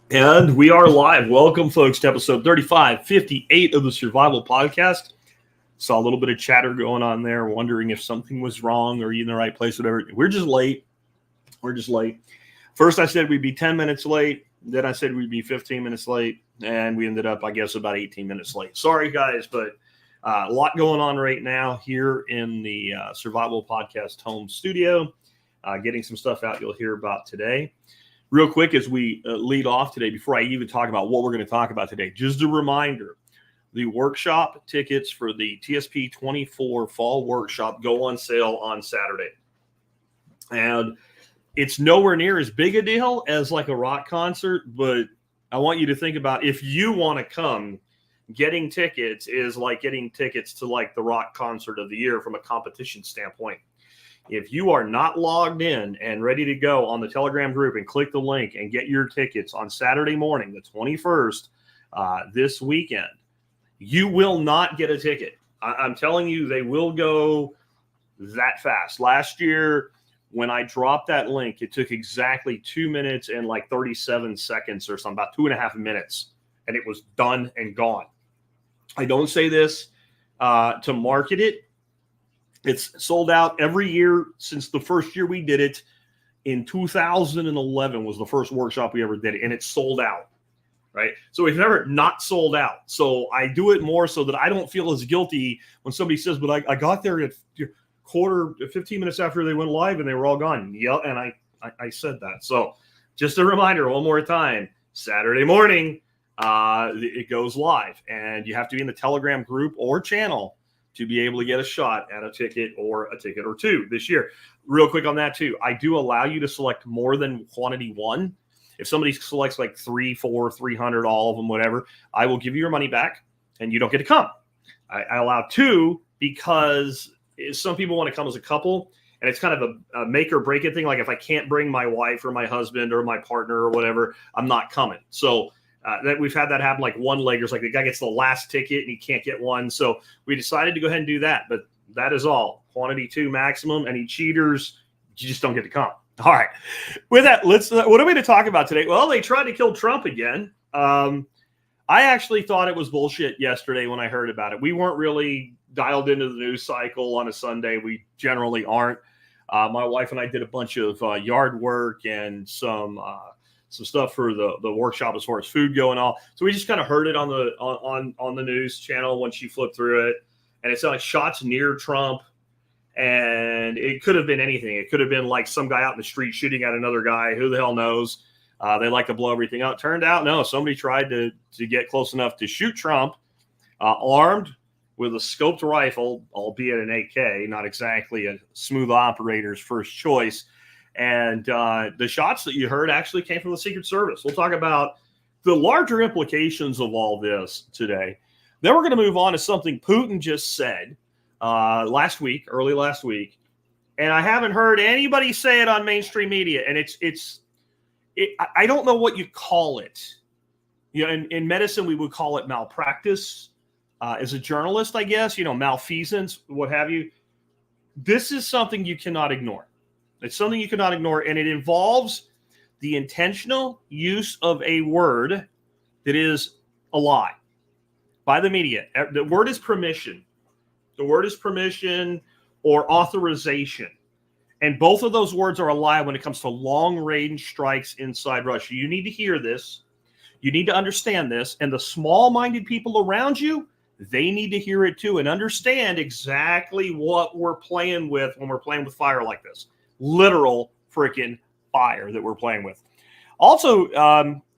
And we are live. Welcome, folks, to episode 3558 of the Survival Podcast. Saw a little bit of chatter going on there, wondering if something was wrong or you in the right place, whatever. We're just late. First, I said we'd be 10 minutes late. Then I said we'd be 15 minutes late. And we ended up, I guess, about 18 minutes late. Sorry, guys, but a lot going on right now here in the Survival Podcast home studio. Getting some stuff out you'll hear about today. Real quick, as we lead off today, before I even talk about what we're going to talk about today, just a reminder, the workshop tickets for the TSP 24 Fall Workshop go on sale on Saturday. And it's nowhere near as big a deal as like a rock concert, but I want you to think about if you want to come, getting tickets is like getting tickets to like the rock concert of the year from a competition standpoint. If you are not logged in and ready to go on the Telegram group and click the link and get your tickets on Saturday morning, the 21st, this weekend, you will not get a ticket. I'm telling you, they will go that fast. Last year, when I dropped that link, it took exactly 2 minutes and like 37 seconds or something, about 2.5 minutes, and it was done and gone. I don't say this to market it. It's sold out every year since the first year we did it. In 2011 was the first workshop we ever did it, and it's sold out, right? So we've never not sold out. So I do it more so that I don't feel as guilty when somebody says, but I got there at 15 minutes after they went live and they were all gone. Yeah, and I said that. So just a reminder one more time, Saturday morning, it goes live, and you have to be in the Telegram group or channel to be able to get a shot at a ticket or two this year. Real quick on that too, I do allow you to select more than quantity one. If somebody selects like 3, 4, 300, all of them, whatever, I will give you your money back and you don't get to come. I allow 2 because some people want to come as a couple, and it's kind of a make or break it thing. Like if I can't bring my wife or my husband or my partner or whatever, I'm not coming. So that we've had that happen, like one leggers, like the guy gets the last ticket and he can't get one. So we decided to go ahead and do that. But that is all. Quantity 2 maximum. Any cheaters, you just don't get to come. All right. With that, what are we going to talk about today? Well, they tried to kill Trump again. I actually thought it was bullshit yesterday when I heard about it. We weren't really dialed into the news cycle on a Sunday. We generally aren't. My wife and I did a bunch of yard work and some stuff for the workshop as far as food go and all. So we just kind of heard it on the news channel when she flipped through it, and it sounded like shots near Trump, and it could have been anything. It could have been like some guy out in the street shooting at another guy. Who the hell knows? They like to blow everything out. Turned out, no, somebody tried to get close enough to shoot Trump, armed with a scoped rifle, albeit an AK, not exactly a smooth operator's first choice. And the shots that you heard actually came from the Secret Service. We'll talk about the larger implications of all this today. Then we're going to move on to something Putin just said early last week. And I haven't heard anybody say it on mainstream media. And I don't know what you call it. You know, in medicine, we would call it malpractice. As a journalist, I guess, malfeasance, what have you. This is something you cannot ignore. It's something you cannot ignore, and it involves the intentional use of a word that is a lie by the media. The word is permission. The word is permission or authorization. And both of those words are a lie when it comes to long-range strikes inside Russia. You need to hear this. You need to understand this. And the small-minded people around you, they need to hear it too and understand exactly what we're playing with when we're playing with fire like this. Literal freaking fire that we're playing with. Also,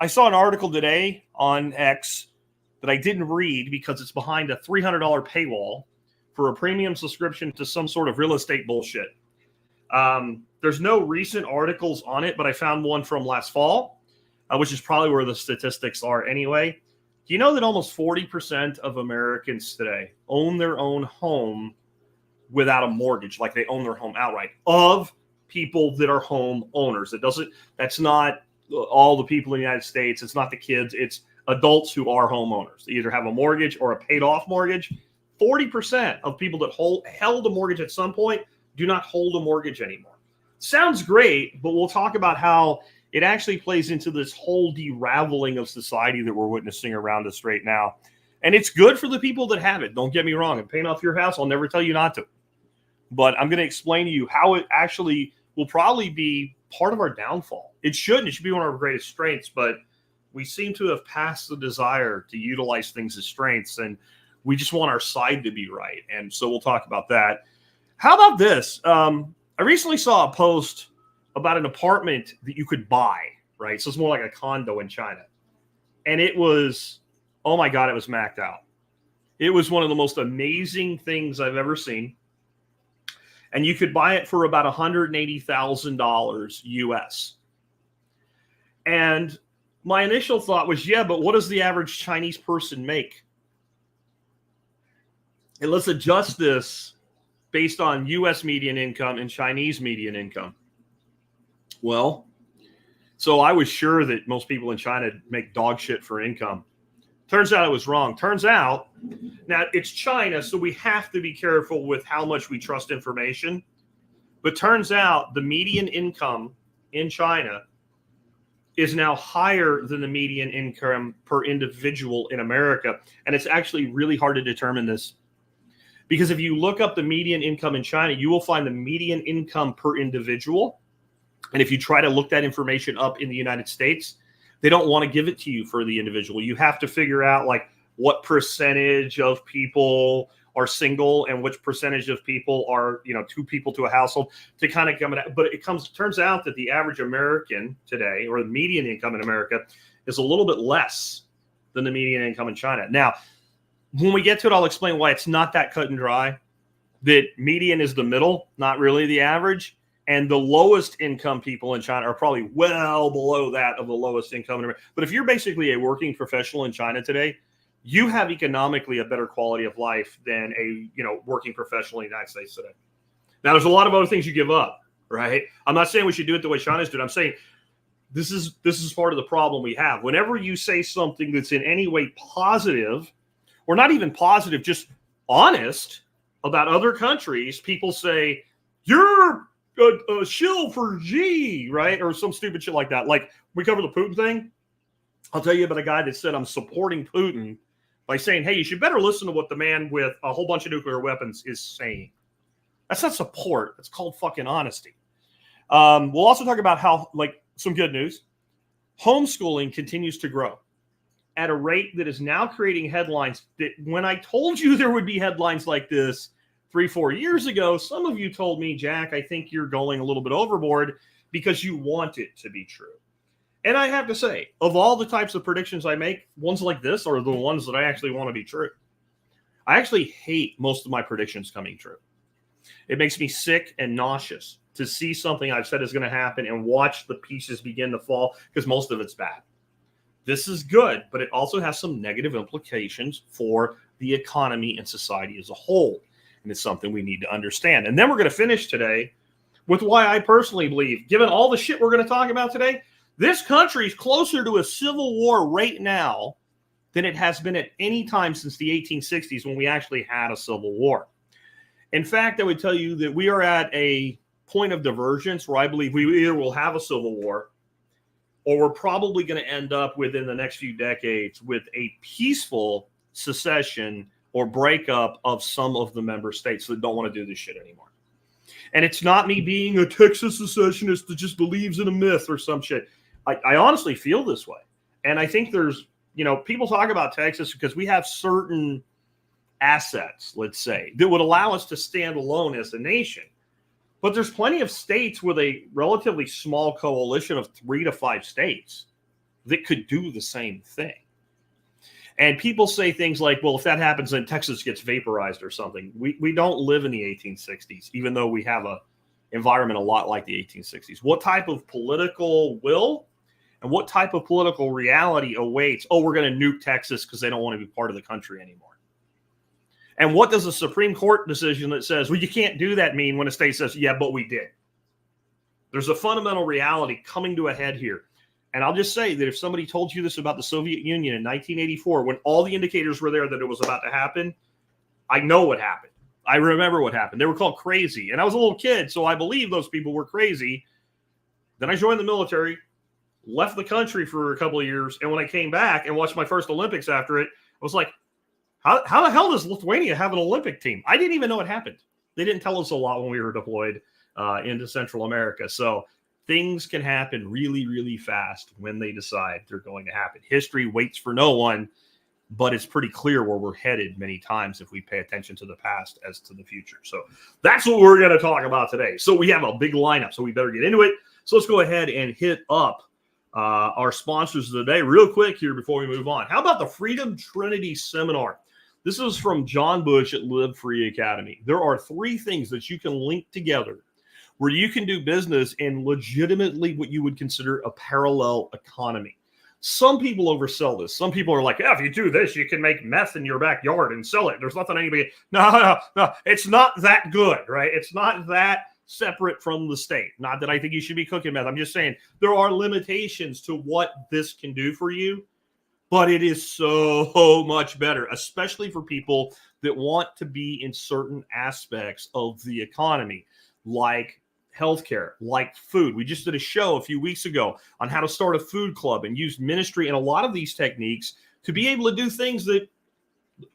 I saw an article today on X that I didn't read because it's behind a $300 paywall for a premium subscription to some sort of real estate bullshit. There's no recent articles on it, but I found one from last fall, which is probably where the statistics are anyway. Do you know that almost 40% of Americans today own their own home without a mortgage, like they own their home outright, of people that are home owners? That's not all the people in the United States. It's not the kids. It's adults who are homeowners. They either have a mortgage or a paid off mortgage. 40% of people that held a mortgage at some point do not hold a mortgage anymore. Sounds great, but we'll talk about how it actually plays into this whole deraveling of society that we're witnessing around us right now. And it's good for the people that have it. Don't get me wrong. And paying off your house, I'll never tell you not to. But I'm going to explain to you how it actually will probably be part of our downfall. It shouldn't. It should be one of our greatest strengths. But we seem to have passed the desire to utilize things as strengths. And we just want our side to be right. And so we'll talk about that. How about this? I recently saw a post about an apartment that you could buy, right? So it's more like a condo in China. And it was, oh my God, it was maxed out. It was one of the most amazing things I've ever seen. And you could buy it for about $180,000 US. And my initial thought was, yeah, but what does the average Chinese person make? And let's adjust this based on US median income and Chinese median income. Well, so I was sure that most people in China make dog shit for income. Turns out I was wrong. Turns out, now it's China, so we have to be careful with how much we trust information. But turns out the median income in China is now higher than the median income per individual in America. And it's actually really hard to determine this. Because if you look up the median income in China, you will find the median income per individual. And if you try to look that information up in the United States, they don't want to give it to you for the individual. You have to figure out like what percentage of people are single and which percentage of people are, two people to a household to kind of come at. But turns out that the average American today, or the median income in America, is a little bit less than the median income in China. Now, when we get to it, I'll explain why it's not that cut and dry. That median is the middle, not really the average. And the lowest income people in China are probably well below that of the lowest income in America. But if you're basically a working professional in China today, you have economically a better quality of life than a working professional in the United States today. Now, there's a lot of other things you give up, right? I'm not saying we should do it the way China's doing. I'm saying this is part of the problem we have. Whenever you say something that's in any way positive, or not even positive, just honest about other countries, people say, you're a shill for G, right? Or some stupid shit like that. Like we cover the Putin thing. I'll tell you about a guy that said I'm supporting Putin by saying, hey, you should better listen to what the man with a whole bunch of nuclear weapons is saying. That's not support. It's called fucking honesty. We'll also talk about how, like, some good news. Homeschooling continues to grow at a rate that is now creating headlines that when I told you there would be headlines like this 3-4 years ago, some of you told me, Jack, I think you're going a little bit overboard because you want it to be true. And I have to say, of all the types of predictions I make, ones like this are the ones that I actually want to be true. I actually hate most of my predictions coming true. It makes me sick and nauseous to see something I've said is going to happen and watch the pieces begin to fall because most of it's bad. This is good, but it also has some negative implications for the economy and society as a whole. And it's something we need to understand. And then we're going to finish today with why I personally believe, given all the shit we're going to talk about today, this country is closer to a civil war right now than it has been at any time since the 1860s when we actually had a civil war. In fact, I would tell you that we are at a point of divergence where I believe we either will have a civil war or we're probably going to end up within the next few decades with a peaceful secession or breakup of some of the member states that don't want to do this shit anymore. And it's not me being a Texas secessionist that just believes in a myth or some shit. I honestly feel this way. And I think there's, people talk about Texas because we have certain assets, let's say, that would allow us to stand alone as a nation. But there's plenty of states with a relatively small coalition of 3 to 5 states that could do the same thing. And people say things like, well, if that happens, then Texas gets vaporized or something. We don't live in the 1860s, even though we have an environment a lot like the 1860s. What type of political will and what type of political reality awaits? Oh, we're going to nuke Texas because they don't want to be part of the country anymore. And what does a Supreme Court decision that says, well, you can't do that mean when a state says, yeah, but we did? There's a fundamental reality coming to a head here. And I'll just say that if somebody told you this about the Soviet Union in 1984, when all the indicators were there that it was about to happen, I know what happened. I remember what happened. They were called crazy. And I was a little kid, so I believe those people were crazy. Then I joined the military. left the country for a couple of years. And when I came back and watched my first Olympics after it, I was like, how the hell does Lithuania have an Olympic team? I didn't even know it happened. They didn't tell us a lot when we were deployed into Central America. So things can happen really, really fast when they decide they're going to happen. History waits for no one, but it's pretty clear where we're headed many times if we pay attention to the past as to the future. So that's what we're going to talk about today. So we have a big lineup, so we better get into it. So let's go ahead and hit up our sponsors of the day real quick here before we move on. How about the Freedom Trinity Seminar? This is from John Bush at Live Free Academy. There are 3 things that you can link together where you can do business in legitimately what you would consider a parallel economy. Some people oversell this. Some people are like, yeah, if you do this, you can make meth in your backyard and sell it. There's nothing anybody. No. It's not that good, right? It's not that separate from the state. Not that I think you should be cooking meth. I'm just saying there are limitations to what this can do for you. But it is so much better, especially for people that want to be in certain aspects of the economy, like healthcare, like food. We just did a show a few weeks ago on how to start a food club and use ministry and a lot of these techniques to be able to do things that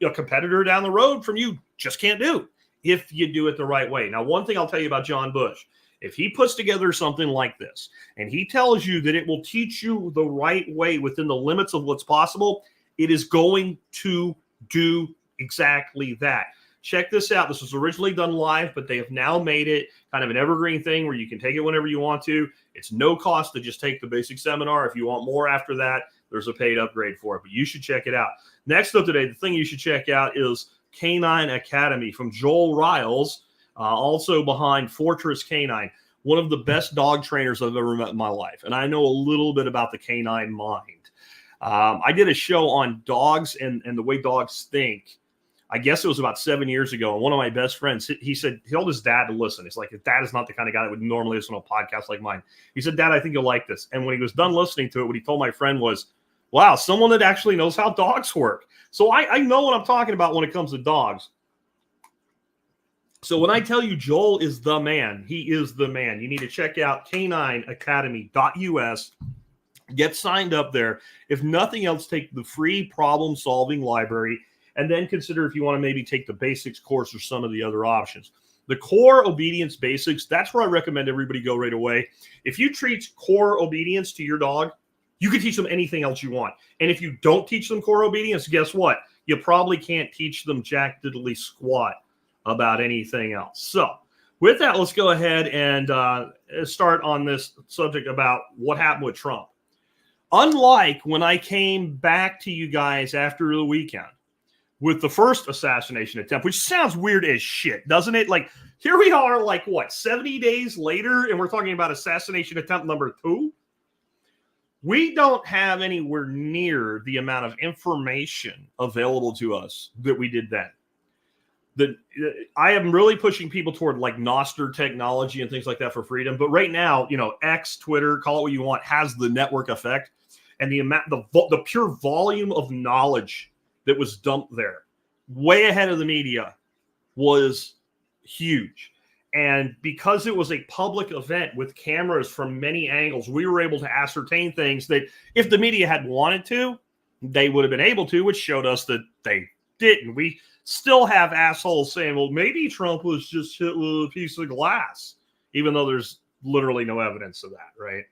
a competitor down the road from you just can't do if you do it the right way. Now, one thing I'll tell you about John Bush, if he puts together something like this and he tells you that it will teach you the right way within the limits of what's possible, it is going to do exactly that. Check this out. This was originally done live, but they have now made it kind of an evergreen thing where you can take it whenever you want to. It's no cost to just take the basic seminar. If you want more after that, there's a paid upgrade for it, but you should check it out. Next up today, the thing you should check out is Canine Academy from Joel Riles. Also behind Fortress Canine, one of the best dog trainers I've ever met in my life. And I know a little bit about the canine mind. I did a show on dogs and the way dogs think. I guess it was about 7 years ago. And one of my best friends, he said, he told his dad to listen. It's like, his dad is not the kind of guy that would normally listen to a podcast like mine. He said, Dad, I think you'll like this. And when he was done listening to it, what he told my friend was, wow, someone that actually knows how dogs work. So I know what I'm talking about when it comes to dogs. So when I tell you Joel is the man, he is the man. You need to check out canineacademy.us. Get signed up there. If nothing else, take the free problem-solving library, and then consider if you want to maybe take the basics course or some of the other options. The core obedience basics, that's where I recommend everybody go right away. If you teach core obedience to your dog, you can teach them anything else you want. And if you don't teach them core obedience, guess what? You probably can't teach them jack diddly squat about anything else. So with that, let's go ahead and start on this subject about what happened with Trump. Unlike when I came back to you guys after the weekend with the first assassination attempt, which sounds weird as shit, doesn't it? Like, here we are, like, what, 70 days later, and we're talking about assassination attempt number 2? We don't have anywhere near the amount of information available to us that we did then. I am really pushing people toward like Nostr technology and things like that for freedom. But right now, X, Twitter, call it what you want, has the network effect, and the pure volume of knowledge that was dumped there, way ahead of the media, was huge. And because it was a public event with cameras from many angles, we were able to ascertain things that if the media had wanted to, they would have been able to, which showed us that they didn't. We still have assholes saying, well, maybe Trump was just hit with a piece of glass, even though there's literally no evidence of that, right?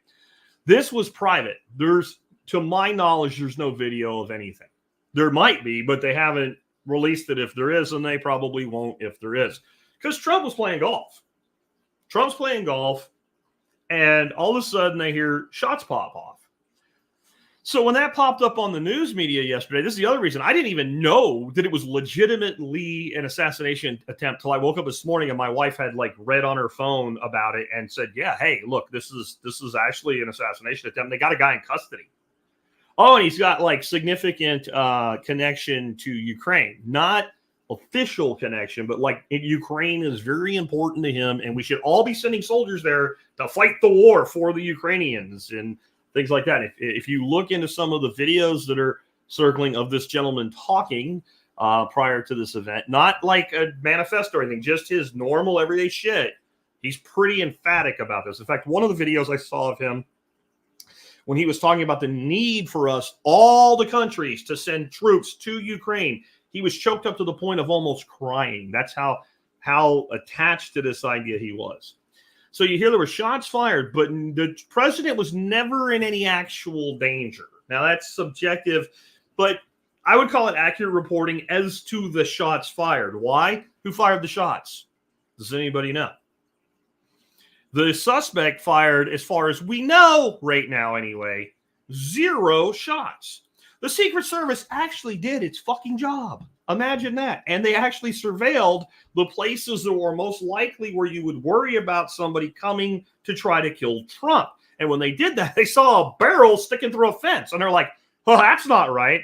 This was private. To my knowledge, there's no video of anything. There might be, but they haven't released it if there is, and they probably won't if there is. Because Trump was playing golf. Trump's playing golf, and all of a sudden they hear shots pop off. So when that popped up on the news media yesterday, this is the other reason. I didn't even know that it was legitimately an assassination attempt till I woke up this morning and my wife had like read on her phone about it and said, yeah, hey, look, this is actually an assassination attempt. They got a guy in custody. Oh, and he's got like significant connection to Ukraine. Not official connection, but like Ukraine is very important to him, and we should all be sending soldiers there to fight the war for the Ukrainians and things like that. If you look into some of the videos that are circling of this gentleman talking prior to this event, not like a manifesto or anything, just his normal everyday shit, he's pretty emphatic about this. In fact, one of the videos I saw of him when he was talking about the need for us, all the countries, to send troops to Ukraine. He was choked up to the point of almost crying. That's how attached to this idea he was. So you hear there were shots fired, but the president was never in any actual danger. Now, that's subjective, but I would call it accurate reporting as to the shots fired. Why? Who fired the shots? Does anybody know? The suspect fired, as far as we know right now anyway, 0 shots. The Secret Service actually did its fucking job. Imagine that. And they actually surveilled the places that were most likely where you would worry about somebody coming to try to kill Trump. And when they did that, they saw a barrel sticking through a fence. And they're like, well, that's not right.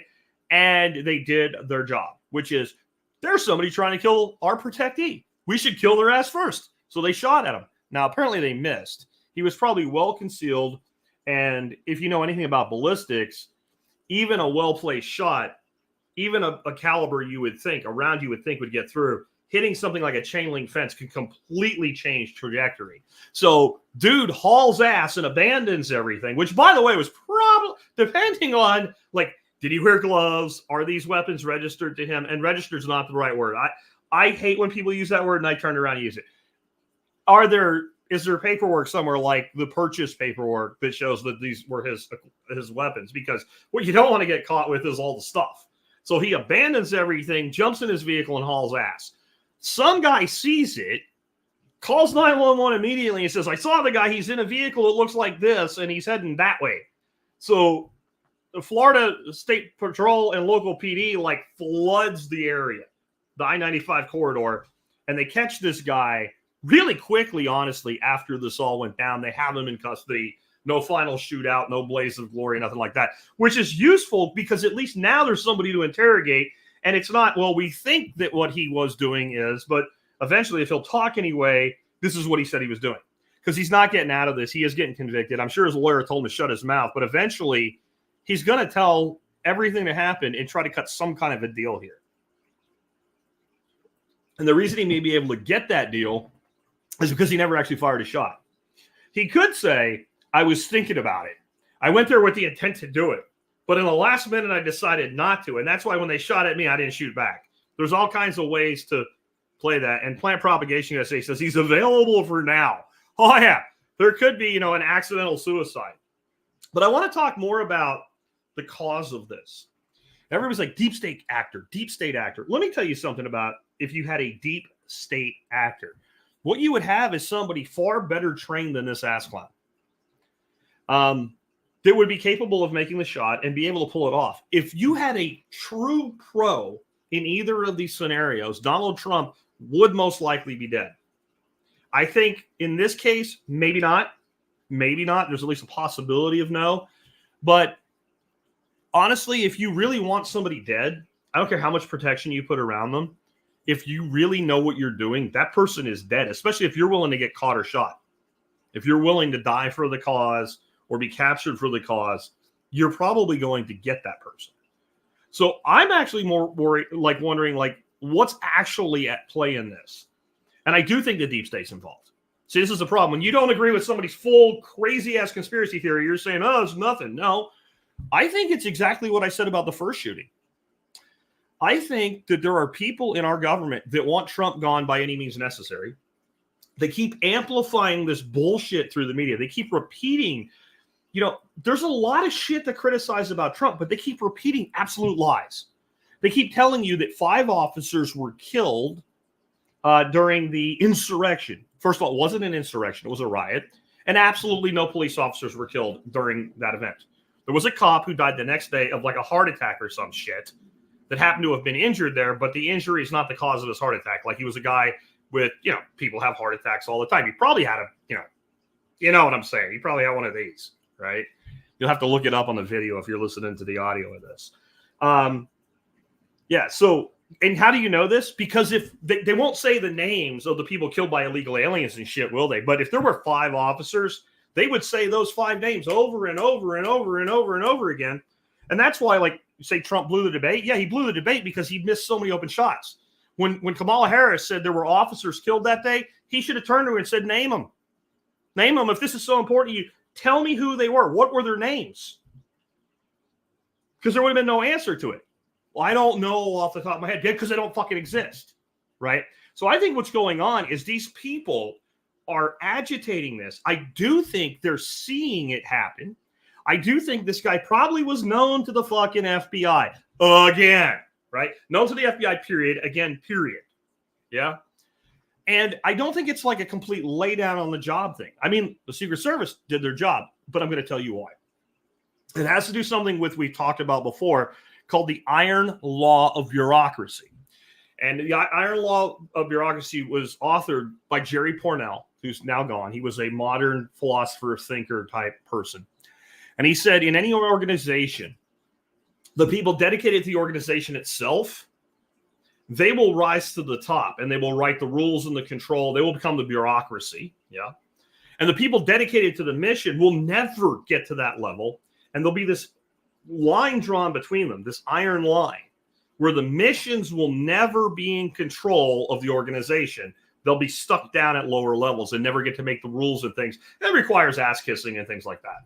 And they did their job, which is, there's somebody trying to kill our protectee. We should kill their ass first. So they shot at him. Now, apparently they missed. He was probably well concealed. And if you know anything about ballistics, even a well-placed shot, even a caliber you would think, a round you would think would get through, hitting something like a chain link fence can completely change trajectory. So dude hauls ass and abandons everything, which, by the way, was probably, depending on, like, did he wear gloves? Are these weapons registered to him? And registered is not the right word. I hate when people use that word, and I turn around and use it. Is there paperwork somewhere, like the purchase paperwork, that shows that these were his weapons? Because what you don't want to get caught with is all the stuff. So he abandons everything, jumps in his vehicle, and hauls ass. Some guy sees it, calls 911 immediately, and says, I saw the guy. He's in a vehicle that looks like this, and he's heading that way. So the Florida State Patrol and local PD like floods the area, the I-95 corridor, and they catch this guy really quickly, honestly, after this all went down. They have him in custody. No final shootout, no blaze of glory, nothing like that, which is useful because at least now there's somebody to interrogate. And it's not, well, we think that what he was doing is, but eventually, if he'll talk anyway, this is what he said he was doing. Because he's not getting out of this. He is getting convicted. I'm sure his lawyer told him to shut his mouth, but eventually he's going to tell everything that happened and try to cut some kind of a deal here. And the reason he may be able to get that deal is because he never actually fired a shot. He could say, I was thinking about it. I went there with the intent to do it. But in the last minute, I decided not to. And that's why when they shot at me, I didn't shoot back. There's all kinds of ways to play that. And Plant Propagation USA says he's available for now. Oh, yeah. There could be, an accidental suicide. But I want to talk more about the cause of this. Everybody's like, deep state actor. Let me tell you something about if you had a deep state actor. What you would have is somebody far better trained than this ass clown. That would be capable of making the shot and be able to pull it off. If you had a true pro in either of these scenarios, Donald Trump would most likely be dead. I think in this case, maybe not. Maybe not. There's at least a possibility of no. But honestly, if you really want somebody dead, I don't care how much protection you put around them. If you really know what you're doing, that person is dead, especially if you're willing to get caught or shot. If you're willing to die for the cause or be captured for the cause, you're probably going to get that person. So I'm actually more worried, wondering, what's actually at play in this? And I do think the deep state's involved. See, this is the problem. When you don't agree with somebody's full crazy-ass conspiracy theory, you're saying, oh, it's nothing. No, I think it's exactly what I said about the first shooting. I think that there are people in our government that want Trump gone by any means necessary. They keep amplifying this bullshit through the media. They keep repeating, there's a lot of shit to criticize about Trump, but they keep repeating absolute lies. They keep telling you that 5 officers were killed during the insurrection. First of all, it wasn't an insurrection. It was a riot. And absolutely no police officers were killed during that event. There was a cop who died the next day of a heart attack or some shit that happened to have been injured there, but the injury is not the cause of his heart attack. He was a guy with, people have heart attacks all the time. He probably had you know what I'm saying. He probably had one of these, right? You'll have to look it up on the video if you're listening to the audio of this. So, and how do you know this? Because if they won't say the names of the people killed by illegal aliens and shit, will they? But if there were 5 officers, they would say those 5 names over and over and over and over and over again. And that's why, you say Trump blew the debate. Yeah, he blew the debate because he missed so many open shots. When Kamala Harris said there were officers killed that day, he should have turned to her and said, name them. Name them. If this is so important to you, Tell me who they were. What were their names? Because there would have been no answer to it. Well, I don't know off the top of my head because they don't fucking exist, right? So I think what's going on is these people are agitating this. I do think they're seeing it happen. I do think this guy probably was known to the fucking FBI again, right? Known to the FBI, period. Again, period. Yeah. And I don't think it's like a complete lay down on the job thing. I mean, the Secret Service did their job, but I'm going to tell you why. It has to do something with we talked about before called the iron law of bureaucracy. And the iron law of bureaucracy was authored by Jerry Pournelle, who's now gone. He was a modern philosopher, thinker type person. And he said in any organization, the people dedicated to the organization itself, they will rise to the top and they will write the rules and the control. They will become the bureaucracy. Yeah. And the people dedicated to the mission will never get to that level. And there'll be this line drawn between them, this iron line, where the missions will never be in control of the organization. They'll be stuck down at lower levels and never get to make the rules and things. It requires ass kissing and things like that.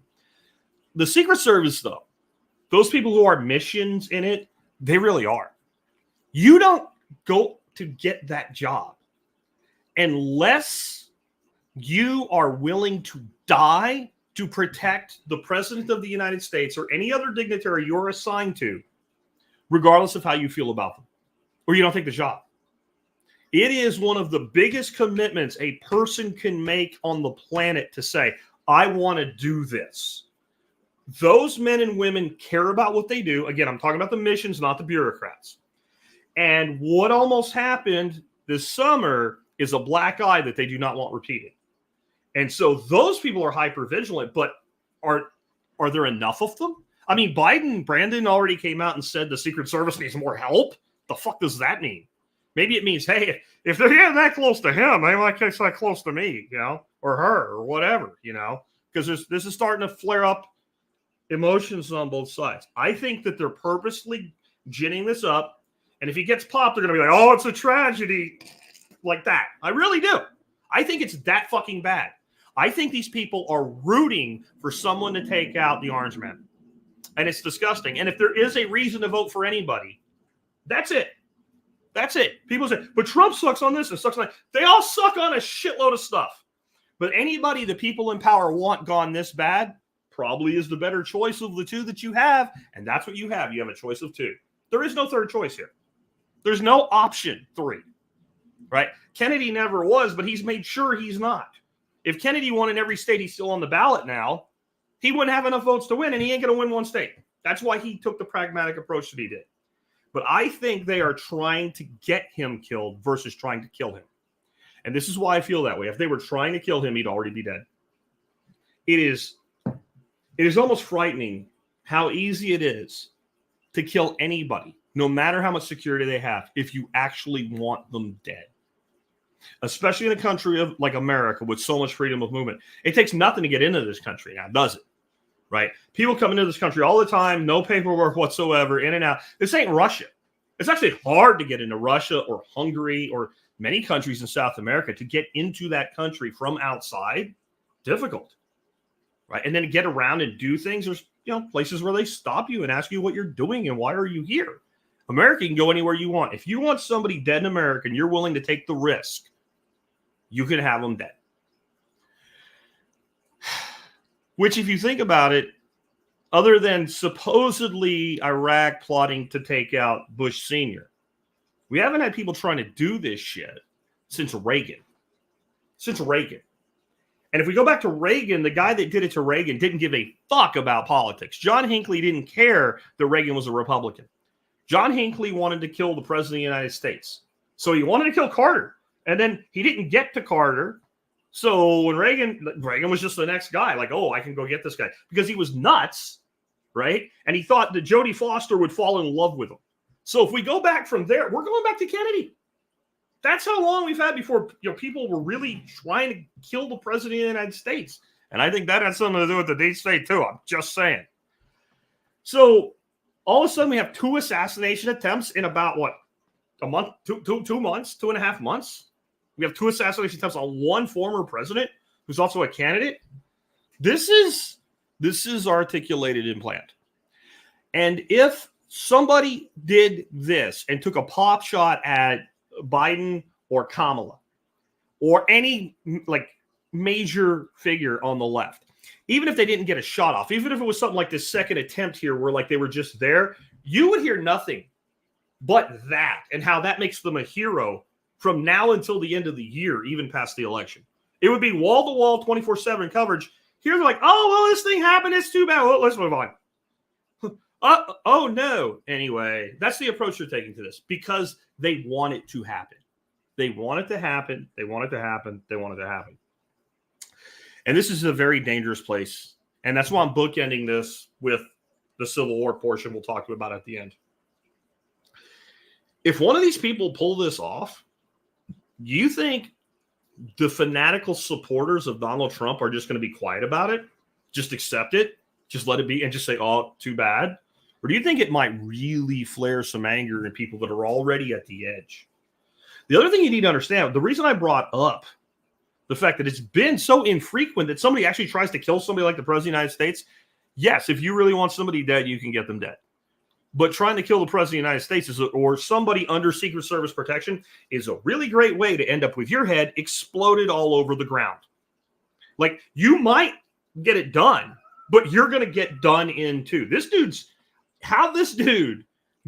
The Secret Service, though, those people who are missions in it, they really are. You don't go to get that job unless you are willing to die to protect the President of the United States or any other dignitary you're assigned to, regardless of how you feel about them, or you don't take the job. It is one of the biggest commitments a person can make on the planet to say, I want to do this. Those men and women care about what they do. Again, I'm talking about the missions, not the bureaucrats. And what almost happened this summer is a black eye that they do not want repeated. And so those people are hyper vigilant, but are there enough of them? I mean, Brandon already came out and said the Secret Service needs more help. The fuck does that mean? Maybe it means, hey, if they're getting that close to him, they might get that close to me, or her, or whatever, because this is starting to flare up emotions on both sides. I think that they're purposely ginning this up, and if he gets popped, they're going to be like, oh, it's a tragedy, like that. I really do. I think it's that fucking bad. I think these people are rooting for someone to take out the orange man. And it's disgusting. And if there is a reason to vote for anybody, that's it. That's it. People say, but Trump sucks on this and sucks on that. They all suck on a shitload of stuff. But anybody the people in power want gone this bad probably is the better choice of the two that you have. And that's what you have. You have a choice of two. There is no third choice here. There's no option three. Right? Kennedy never was, but he's made sure he's not. If Kennedy won in every state, he's still on the ballot now. He wouldn't have enough votes to win, and he ain't going to win one state. That's why he took the pragmatic approach that he did. But I think they are trying to get him killed versus trying to kill him. And this is why I feel that way. If they were trying to kill him, he'd already be dead. It is almost frightening how easy it is to kill anybody, no matter how much security they have, if you actually want them dead. Especially in a country of like America with so much freedom of movement. It takes nothing to get into this country now, does it? Right? People come into this country all the time, no paperwork whatsoever, in and out. This ain't Russia. It's actually hard to get into Russia or Hungary or many countries in South America. To get into that country from outside, difficult. Right? And then to get around and do things, there's places where they stop you and ask you what you're doing and why are you here. America can go anywhere you want. If you want somebody dead in America and you're willing to take the risk, you can have them dead. Which, if you think about it, other than supposedly Iraq plotting to take out Bush Sr., we haven't had people trying to do this shit since Reagan. And if we go back to Reagan, the guy that did it to Reagan didn't give a fuck about politics. John Hinckley didn't care that Reagan was a Republican. John Hinckley wanted to kill the president of the United States. So he wanted to kill Carter. And then he didn't get to Carter. So when Reagan was just the next guy, like, oh, I can go get this guy. Because he was nuts, right? And he thought that Jodie Foster would fall in love with him. So if we go back from there, we're going back to Kennedy. That's how long we've had before people were really trying to kill the president of the United States. And I think that had something to do with the deep state too. I'm just saying. So all of a sudden we have 2 assassination attempts in about a month, 2 months, 2.5 months. We have 2 assassination attempts on one former president who's also a candidate. This is articulated and planned. And if somebody did this and took a pop shot at Biden or Kamala or any like major figure on the left, even if they didn't get a shot off, even if it was something like this second attempt here where like they were just there, you would hear nothing but that and how that makes them a hero from now until the end of the year, even past the election. It would be wall-to-wall 24/7 coverage. Here they're like, oh, well, this thing happened. It's too bad. Well, let's move on. Oh, no. Anyway, that's the approach they're taking to this because they want it to happen. They want it to happen. They want it to happen. They want it to happen. And this is a very dangerous place. And that's why I'm bookending this with the Civil War portion we'll talk about at the end. If one of these people pull this off, you think the fanatical supporters of Donald Trump are just going to be quiet about it? Just accept it? Just let it be and just say, oh, too bad? Or do you think it might really flare some anger in people that are already at the edge? The other thing you need to understand, the reason I brought up the fact that it's been so infrequent that somebody actually tries to kill somebody like the President of the United States, yes, if you really want somebody dead, you can get them dead. But trying to kill the President of the United States or somebody under Secret Service protection is a really great way to end up with your head exploded all over the ground. Like, you might get it done, but you're going to get done in too. How this dude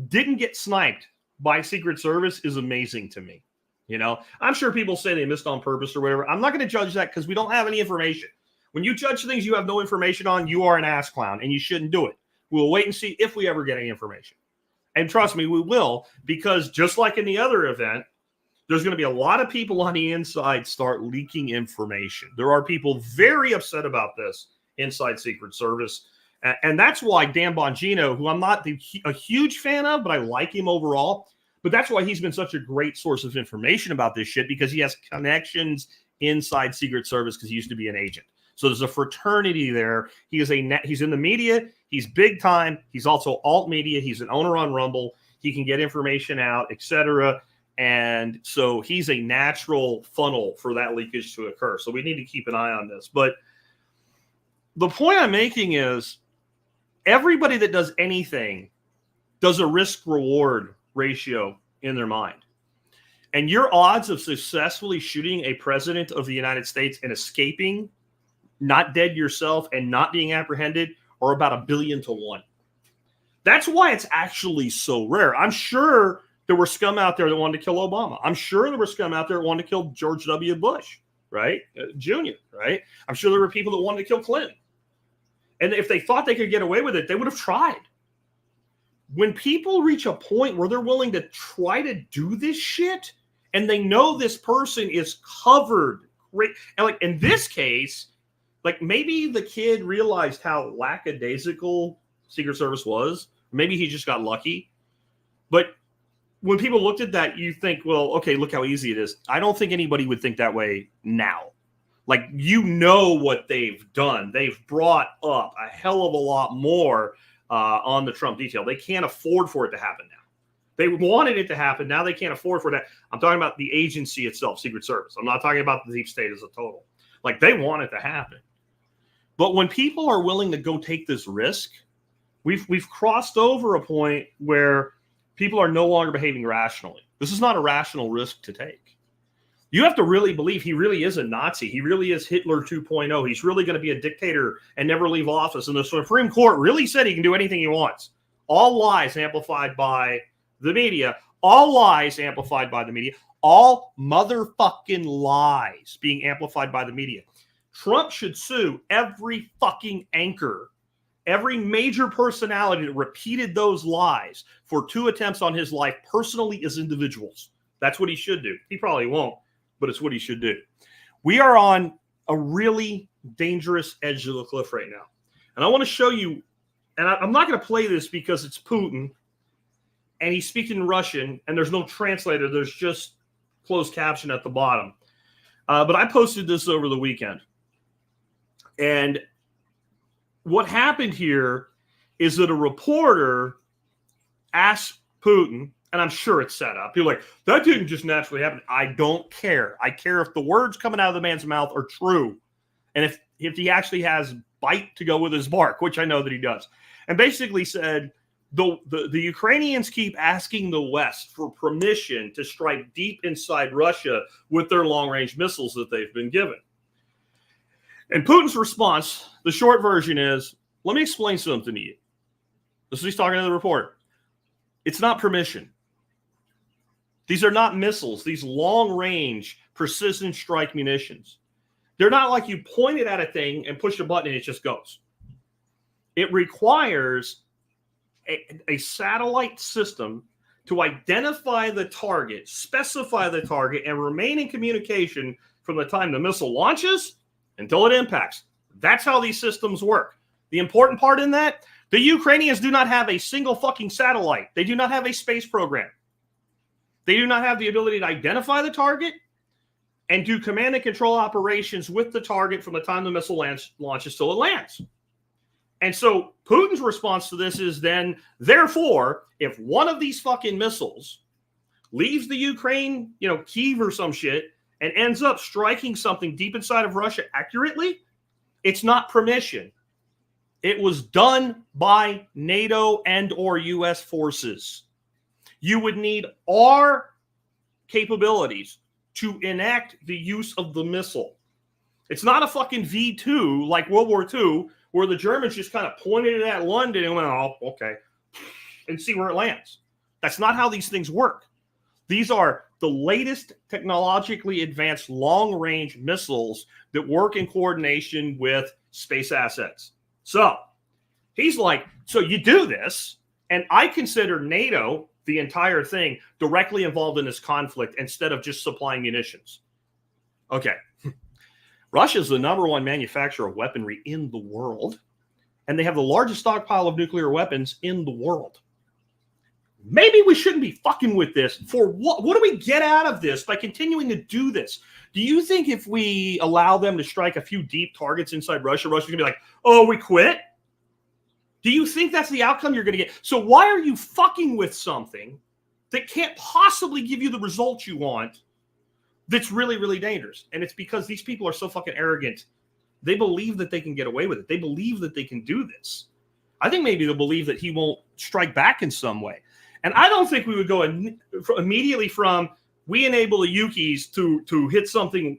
didn't get sniped by Secret Service is amazing to me. You know, I'm sure people say they missed on purpose or whatever. I'm not going to judge that because we don't have any information. When you judge things you have no information on, you are an ass clown and you shouldn't do it. We'll wait and see if we ever get any information. And trust me, we will, because just like in the other event, there's going to be a lot of people on the inside start leaking information. There are people very upset about this inside Secret Service. And that's why Dan Bongino, who I'm not a huge fan of, but I like him overall, but that's why he's been such a great source of information about this shit, because he has connections inside Secret Service because he used to be an agent. So there's a fraternity there. He's in the media. He's big time. He's also alt media. He's an owner on Rumble. He can get information out, etc. And so he's a natural funnel for that leakage to occur. So we need to keep an eye on this. But the point I'm making is everybody that does anything does a risk-reward ratio in their mind. And your odds of successfully shooting a president of the United States and escaping, not dead yourself, and not being apprehended are about 1 billion to 1. That's why it's actually so rare. I'm sure there were scum out there that wanted to kill Obama. I'm sure there were scum out there that wanted to kill George W. Bush, right? Jr., right? I'm sure there were people that wanted to kill Clinton. And if they thought they could get away with it, they would have tried. When people reach a point where they're willing to try to do this shit and they know this person is covered, and like in this case, like maybe the kid realized how lackadaisical Secret Service was. Maybe he just got lucky. But when people looked at that, you think, well, okay, look how easy it is. I don't think anybody would think that way now. Like, you know what they've done. They've brought up a hell of a lot more on the Trump detail. They can't afford for it to happen now. They wanted it to happen. Now they can't afford for that. I'm talking about the agency itself, Secret Service. I'm not talking about the deep state as a total. Like, they want it to happen. But when people are willing to go take this risk, we've crossed over a point where people are no longer behaving rationally. This is not a rational risk to take. You have to really believe he really is a Nazi. He really is Hitler 2.0. He's really going to be a dictator and never leave office. And the Supreme Court really said he can do anything he wants. All lies amplified by the media. All lies amplified by the media. All motherfucking lies being amplified by the media. Trump should sue every fucking anchor, every major personality that repeated those lies for 2 attempts on his life personally as individuals. That's what he should do. He probably won't, but it's what he should do. We are on a really dangerous edge of the cliff right now. And I want to show you, and I'm not going to play this because it's Putin, and he's speaking Russian, and there's no translator. There's just closed caption at the bottom. But I posted this over the weekend. And what happened here is that a reporter asked Putin, and I'm sure it's set up. You're like, that didn't just naturally happen. I don't care. I care if the words coming out of the man's mouth are true. And if if he actually has bite to go with his bark, which I know that he does. And basically said the Ukrainians keep asking the West for permission to strike deep inside Russia with their long-range missiles that they've been given. And Putin's response, the short version is, let me explain something to you. This is he's talking to the reporter. It's not permission. These are not missiles. These long-range precision strike munitions. They're not like you point it at a thing and push a button and it just goes. It requires a satellite system to identify the target, specify the target, and remain in communication from the time the missile launches until it impacts. That's how these systems work. The important part in that, the Ukrainians do not have a single fucking satellite. They do not have a space program. They do not have the ability to identify the target and do command and control operations with the target from the time the missile launches till it lands. And so Putin's response to this is then, therefore, if one of these fucking missiles leaves the Ukraine, Kyiv or some shit, and ends up striking something deep inside of Russia accurately, it's not permission. It was done by NATO and or U.S. forces. You would need our capabilities to enact the use of the missile. It's not a fucking V2 like World War II, where the Germans just kind of pointed it at London and went, oh, okay, and see where it lands. That's not how these things work. These are the latest technologically advanced long-range missiles that work in coordination with space assets. So he's like, so you do this, and I consider NATO, the entire thing, directly involved in this conflict instead of just supplying munitions. Okay. Russia is the number one manufacturer of weaponry in the world, and they have the largest stockpile of nuclear weapons in the world. Maybe we shouldn't be fucking with this. For what? What do we get out of this by continuing to do this? Do you think if we allow them to strike a few deep targets inside Russia, Russia's going to be like, oh, we quit? Do you think that's the outcome you're going to get? So why are you fucking with something that can't possibly give you the results you want that's really, really dangerous? And it's because these people are so fucking arrogant. They believe that they can get away with it. They believe that they can do this. I think maybe they'll believe that he won't strike back in some way. And I don't think we would go immediately from we enable the Yukis to hit something,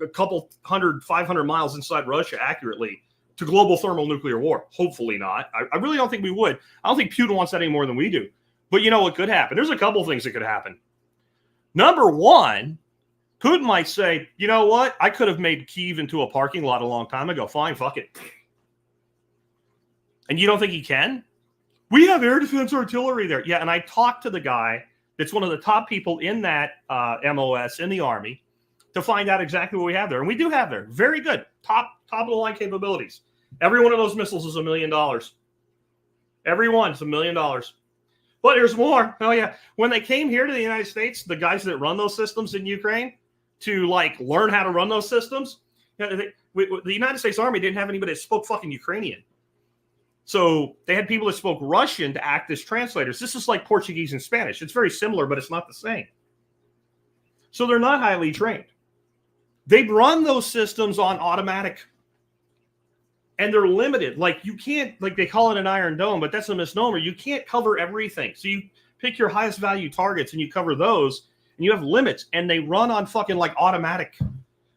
a couple 500 miles inside Russia accurately to global thermonuclear war. Hopefully not. I really don't think we would. I don't think Putin wants that any more than we do. But you know what could happen? There's a couple things that could happen. Number one, Putin might say, you know what? I could have made Kyiv into a parking lot a long time ago. Fine, fuck it. And you don't think he can? We have air defense artillery there. Yeah, and I talked to the guy that's one of the top people in that MOS in the Army to find out exactly what we have there. And we do have there. Very good. Top of the line capabilities. Every one of those missiles is $1 million. Every one is $1 million. But there's more. Oh, yeah. When they came here to the United States, the guys that run those systems in Ukraine to, learn how to run those systems, the United States Army didn't have anybody that spoke fucking Ukrainian. So they had people that spoke Russian to act as translators. This is like Portuguese and Spanish. It's very similar, but it's not the same. So they're not highly trained. They run those systems on automatic. And they're limited. You can't, they call it an Iron Dome, but that's a misnomer. You can't cover everything. So you pick your highest value targets and you cover those, and you have limits. And they run on fucking automatic.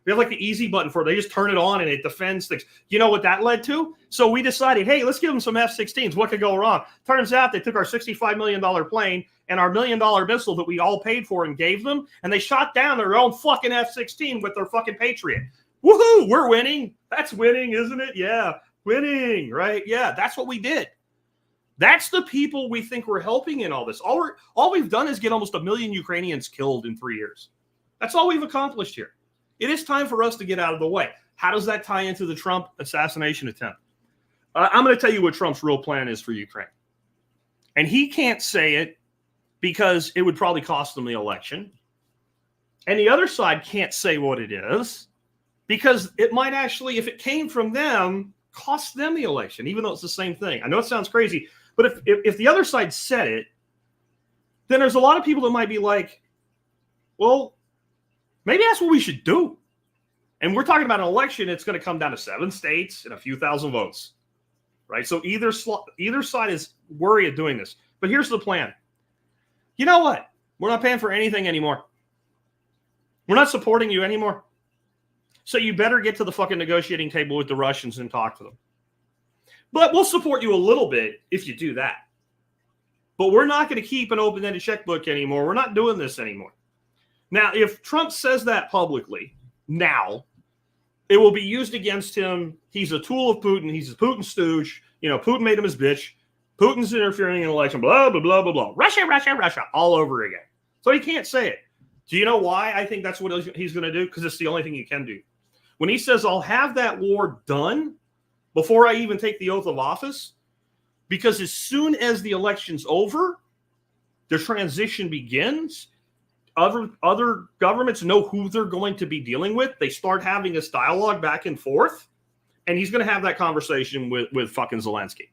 We have the easy button for it. They just turn it on and it defends things. You know what that led to? So we decided, hey, let's give them some F-16s. What could go wrong? Turns out they took our $65 million plane and our $1 million missile that we all paid for and gave them, and they shot down their own fucking F-16 with their fucking Patriot. Woohoo! We're winning. That's winning, isn't it? Yeah, winning, right? Yeah, that's what we did. That's the people we think we're helping in all this. All we've done is get almost 1 million Ukrainians killed in 3 years. That's all we've accomplished here. It is time for us to get out of the way. How does that tie into the Trump assassination attempt? I'm going to tell you what Trump's real plan is for Ukraine. And he can't say it because it would probably cost them the election. And the other side can't say what it is because it might actually, if it came from them, cost them the election, even though it's the same thing. I know it sounds crazy, but if the other side said it, then there's a lot of people that might be like, well, maybe that's what we should do. And we're talking about an election. It's going to come down to 7 states and a few thousand votes, right? So either side is worried of doing this. But here's the plan. You know what? We're not paying for anything anymore. We're not supporting you anymore. So you better get to the fucking negotiating table with the Russians and talk to them. But we'll support you a little bit if you do that. But we're not going to keep an open-ended checkbook anymore. We're not doing this anymore. Now, if Trump says that publicly, now, it will be used against him. He's a tool of Putin. He's a Putin stooge. Putin made him his bitch. Putin's interfering in an election. Blah, blah, blah, blah, blah. Russia, Russia, Russia. All over again. So he can't say it. Do you know why I think that's what he's going to do? Because it's the only thing he can do. When he says, I'll have that war done before I even take the oath of office, because as soon as the election's over, the transition begins. Other governments know who they're going to be dealing with. They start having this dialogue back and forth, and he's going to have that conversation with fucking Zelensky.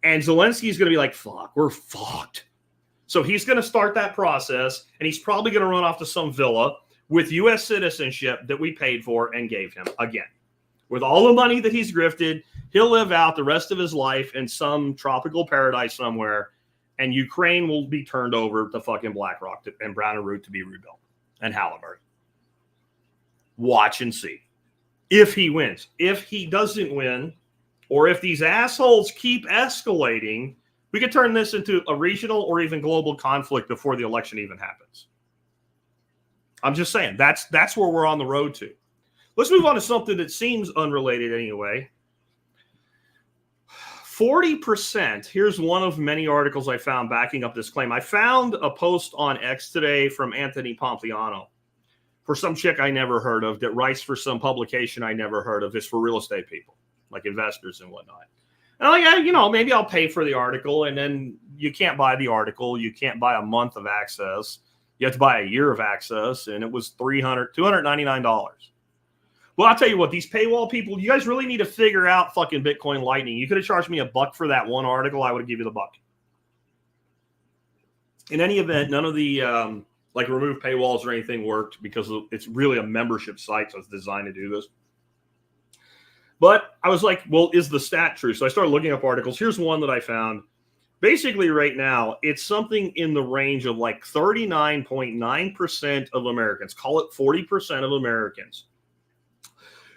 And Zelensky's going to be like, fuck, we're fucked. So he's going to start that process, and he's probably going to run off to some villa with U.S. citizenship that we paid for and gave him again. With all the money that he's grifted, he'll live out the rest of his life in some tropical paradise somewhere, and Ukraine will be turned over to fucking BlackRock and Brown and Root to be rebuilt, and Halliburton. Watch and see. If he wins. If he doesn't win, or if these assholes keep escalating, we could turn this into a regional or even global conflict before the election even happens. I'm just saying, that's where we're on the road to. Let's move on to something that seems unrelated anyway. 40%, here's one of many articles I found backing up this claim. I found a post on X today from Anthony Pompliano for some chick I never heard of that writes for some publication I never heard of. It's for real estate people, like investors and whatnot. And I'm like, maybe I'll pay for the article, and then you can't buy the article. You can't buy a month of access. You have to buy a year of access, and it was $299. Well, I'll tell you what, these paywall people, you guys really need to figure out fucking Bitcoin Lightning. You could have charged me $1 for that one article. I would have given you the $1. In any event, none of the remove paywalls or anything worked because it's really a membership site, so it's designed to do this. But I was like, well, is the stat true? So I started looking up articles. Here's one that I found. Basically, right now, it's something in the range of like 39.9% of Americans, call it 40% of Americans,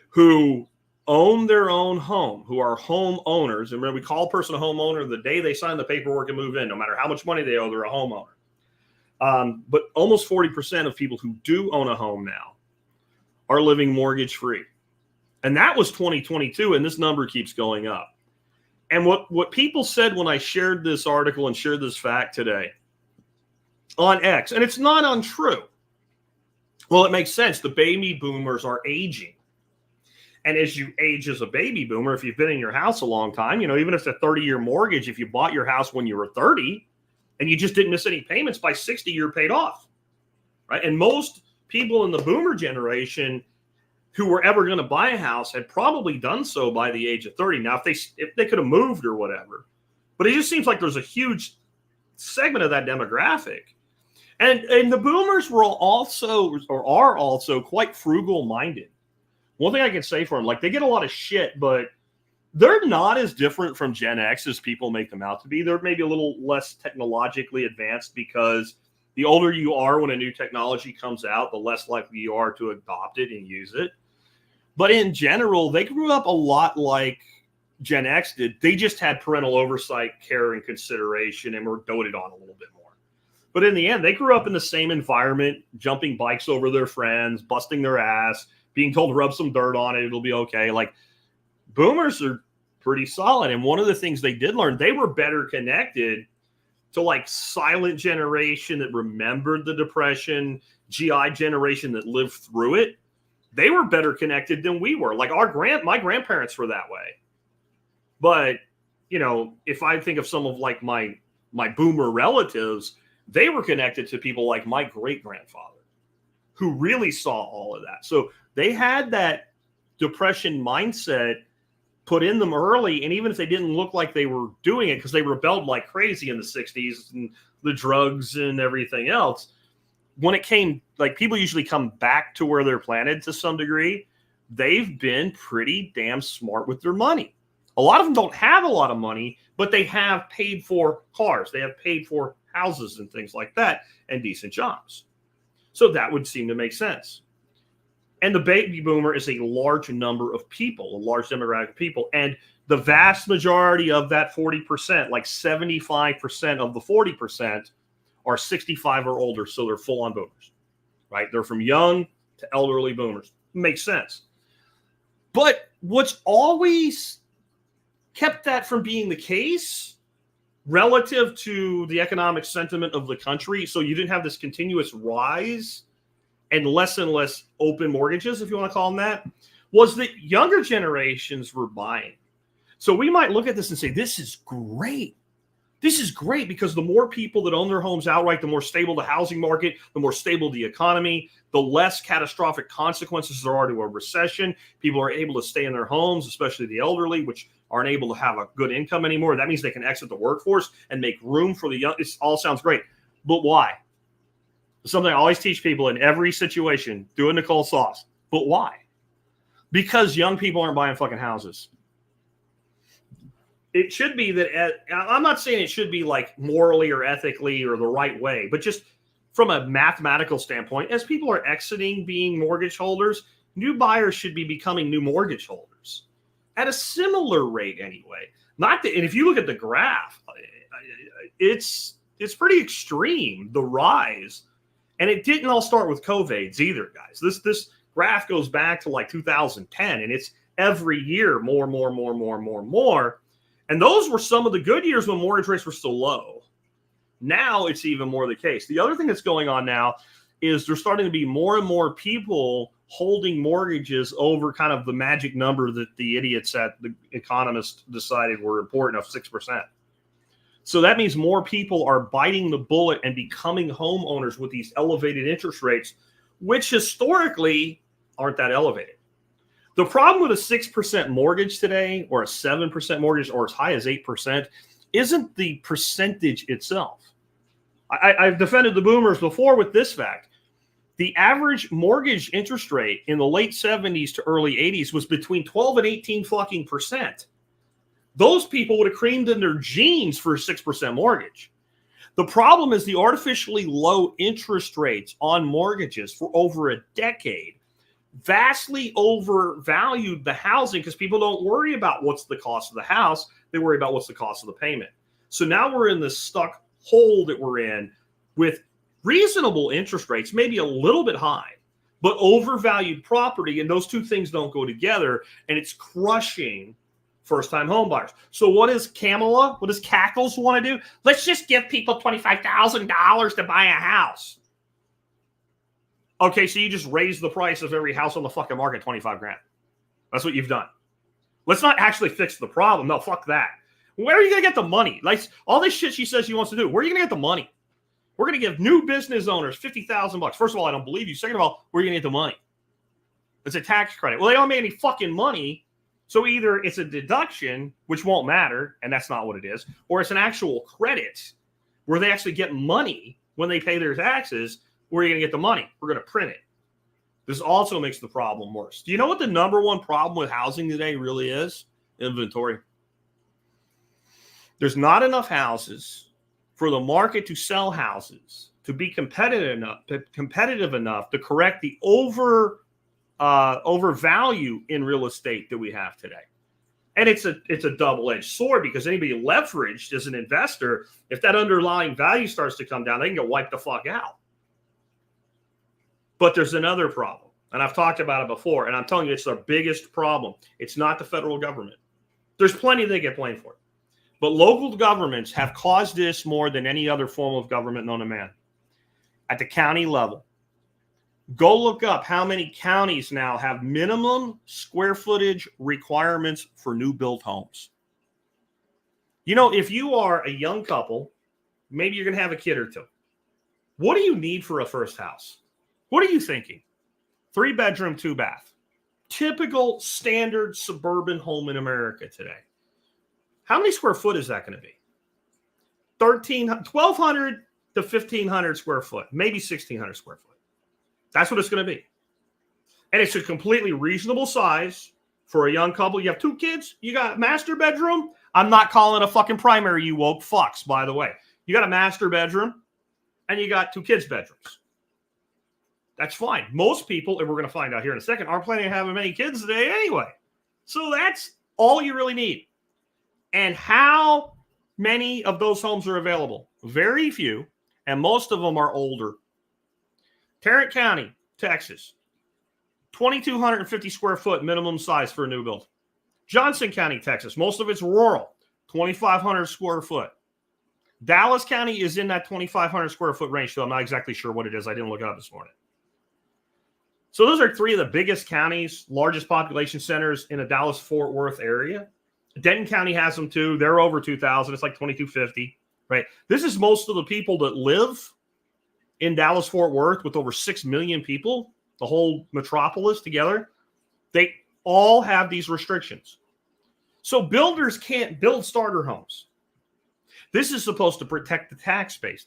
who own their own home, who are home owners. And remember, we call a person a homeowner the day they sign the paperwork and move in, no matter how much money they owe, they're a homeowner. But almost 40% of people who do own a home now are living mortgage-free. And that was 2022, and this number keeps going up. And what people said when I shared this article and shared this fact today on X, and it's not untrue. Well, it makes sense. The baby boomers are aging. And as you age as a baby boomer, if you've been in your house a long time, even if it's a 30-year mortgage, if you bought your house when you were 30 and you just didn't miss any payments, by 60, you're paid off, right? And most people in the boomer generation who were ever going to buy a house had probably done so by the age of 30. Now, if they could have moved or whatever, but it just seems like there's a huge segment of that demographic. And the boomers are also quite frugal-minded. One thing I can say for them, like, they get a lot of shit, but they're not as different from Gen X as people make them out to be. They're maybe a little less technologically advanced because the older you are when a new technology comes out, the less likely you are to adopt it and use it. But in general, they grew up a lot like Gen X did. They just had parental oversight, care, and consideration, and were doted on a little bit more. But in the end, they grew up in the same environment, jumping bikes over their friends, busting their ass, being told to rub some dirt on it, it'll be okay. Like, boomers are pretty solid. And one of the things they did learn, they were better connected to like silent generation that remembered the Depression, GI generation that lived through it. They were better connected than we were. Like my grandparents were that way. But, if I think of some of like my boomer relatives, they were connected to people like my great-grandfather who really saw all of that. So they had that Depression mindset put in them early, and even if they didn't look like they were doing it because they rebelled like crazy in the 60s and the drugs and everything else, when it came, like people usually come back to where they're planted to some degree. They've been pretty damn smart with their money. A lot of them don't have a lot of money, but they have paid for cars. They have paid for houses and things like that and decent jobs. So that would seem to make sense. And the baby boomer is a large number of people, a large demographic of people. And the vast majority of that 40%, like 75% of the 40%, are 65 or older. So they're full-on boomers, right? They're from young to elderly boomers. Makes sense. But what's always kept that from being the case relative to the economic sentiment of the country, so you didn't have this continuous rise and less open mortgages, if you want to call them that, was that younger generations were buying. So we might look at this and say, this is great. This is great because the more people that own their homes outright, the more stable the housing market, the more stable the economy, the less catastrophic consequences there are to a recession. People are able to stay in their homes, especially the elderly, which aren't able to have a good income anymore. That means they can exit the workforce and make room for the young. It all sounds great. But why? Something I always teach people in every situation, do a Nicole sauce. But why? Because young people aren't buying fucking houses. It should be that, I'm not saying it should be like morally or ethically or the right way, but just from a mathematical standpoint, as people are exiting being mortgage holders, new buyers should be becoming new mortgage holders at a similar rate anyway. And if you look at the graph, it's pretty extreme, the rise. And it didn't all start with COVIDs either, guys. This graph goes back to like 2010, and it's every year more. And those were some of the good years when mortgage rates were still low. Now it's even more the case. The other thing that's going on now is there's starting to be more and more people holding mortgages over kind of the magic number that the idiots at the economists decided were important of 6%. So that means more people are biting the bullet and becoming homeowners with these elevated interest rates, which historically aren't that elevated. The problem with a 6% mortgage today or a 7% mortgage or as high as 8% isn't the percentage itself. I've defended the boomers before with this fact. The average mortgage interest rate in the late 70s to early 80s was between 12 and 18 fucking percent. Those people would have creamed in their jeans for a 6% mortgage. The problem is the artificially low interest rates on mortgages for over a decade vastly overvalued the housing because people don't worry about what's the cost of the house. They worry about what's the cost of the payment. So now we're in this stuck hole that we're in with reasonable interest rates, maybe a little bit high, but overvalued property. And those two things don't go together. And it's crushing first-time home buyers. So what does Cackles want to do? Let's just give people $25,000 to buy a house. Okay, so you just raise the price of every house on the fucking market 25 grand. That's what you've done. Let's not actually fix the problem. No, fuck that. Where are you going to get the money? Like all this shit she says she wants to do. Where are you going to get the money? We're going to give new business owners $50,000. First of all, I don't believe you. Second of all, where are you going to get the money? It's a tax credit. Well, they don't make any fucking money. So either it's a deduction, which won't matter, and that's not what it is, or it's an actual credit where they actually get money when they pay their taxes. Where are you going to get the money? We're going to print it. This also makes the problem worse. Do you know what the number one problem with housing today really is? Inventory. There's not enough houses for the market to sell houses to be competitive enough to correct the overvalue in real estate that we have today. And it's a double-edged sword because anybody leveraged as an investor, if that underlying value starts to come down, they can get wiped the fuck out. But there's another problem, and I've talked about it before, and I'm telling you, it's our biggest problem. It's not the federal government. There's plenty they get blamed for. But local governments have caused this more than any other form of government known to man. At the county level, go look up how many counties now have minimum square footage requirements for new built homes. You know, if you are a young couple, maybe you're going to have a kid or two. What do you need for a first house? What are you thinking? 3-bedroom, 2-bath. Typical standard suburban home in America today. How many square foot is that going to be? 1,200 to to 1,500 square foot, maybe 1,600 square foot. That's what it's going to be. And it's a completely reasonable size for a young couple. You have 2 kids, you got master bedroom. I'm not calling it a fucking primary, you woke fucks, by the way. You got a master bedroom and you got 2 kids' bedrooms. That's fine. Most people, and we're going to find out here in a second, aren't planning on having many kids today anyway. So that's all you really need. And how many of those homes are available? Very few, and most of them are older. Tarrant County, Texas, 2,250 square foot minimum size for a new build. Johnson County, Texas, most of it's rural, 2,500 square foot. Dallas County is in that 2,500 square foot range, so I'm not exactly sure what it is. I didn't look it up this morning. So those are 3 of the biggest counties, largest population centers in the Dallas-Fort Worth area. Denton County has them too. They're over 2,000. It's like 2,250, right? This is most of the people that live in Dallas-Fort Worth with over 6 million people, the whole metropolis together. They all have these restrictions. So builders can't build starter homes. This is supposed to protect the tax base.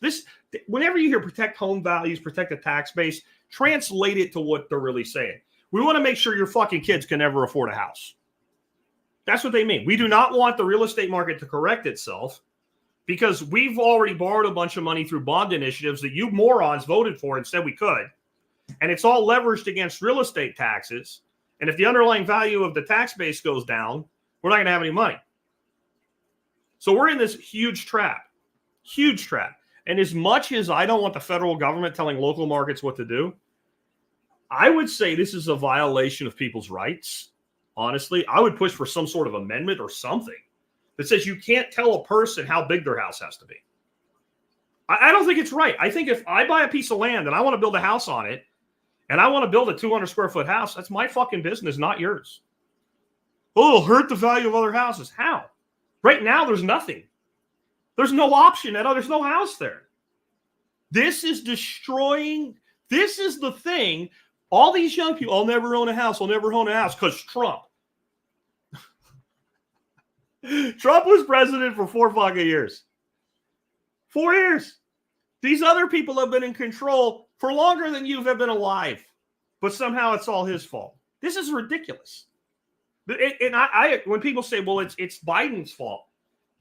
Whenever you hear protect home values, protect the tax base, translate it to what they're really saying. We want to make sure your fucking kids can never afford a house. That's what they mean. We do not want the real estate market to correct itself because we've already borrowed a bunch of money through bond initiatives that you morons voted for and said we could. And it's all leveraged against real estate taxes. And if the underlying value of the tax base goes down, we're not going to have any money. So we're in this huge trap. Huge trap. And as much as I don't want the federal government telling local markets what to do, I would say this is a violation of people's rights. Honestly, I would push for some sort of amendment or something that says you can't tell a person how big their house has to be. I don't think it's right. I think if I buy a piece of land and I want to build a house on it, and I want to build a 200 square foot house, that's my fucking business, not yours. Oh, it'll hurt the value of other houses. How? Right now, there's nothing. There's no option at all. There's no house there. This is destroying. This is the thing. All these young people, I'll never own a house. I'll never own a house because Trump. Trump was president for 4 fucking years. 4 years. These other people have been in control for longer than you have been alive. But somehow it's all his fault. This is ridiculous. And when people say, well, it's Biden's fault.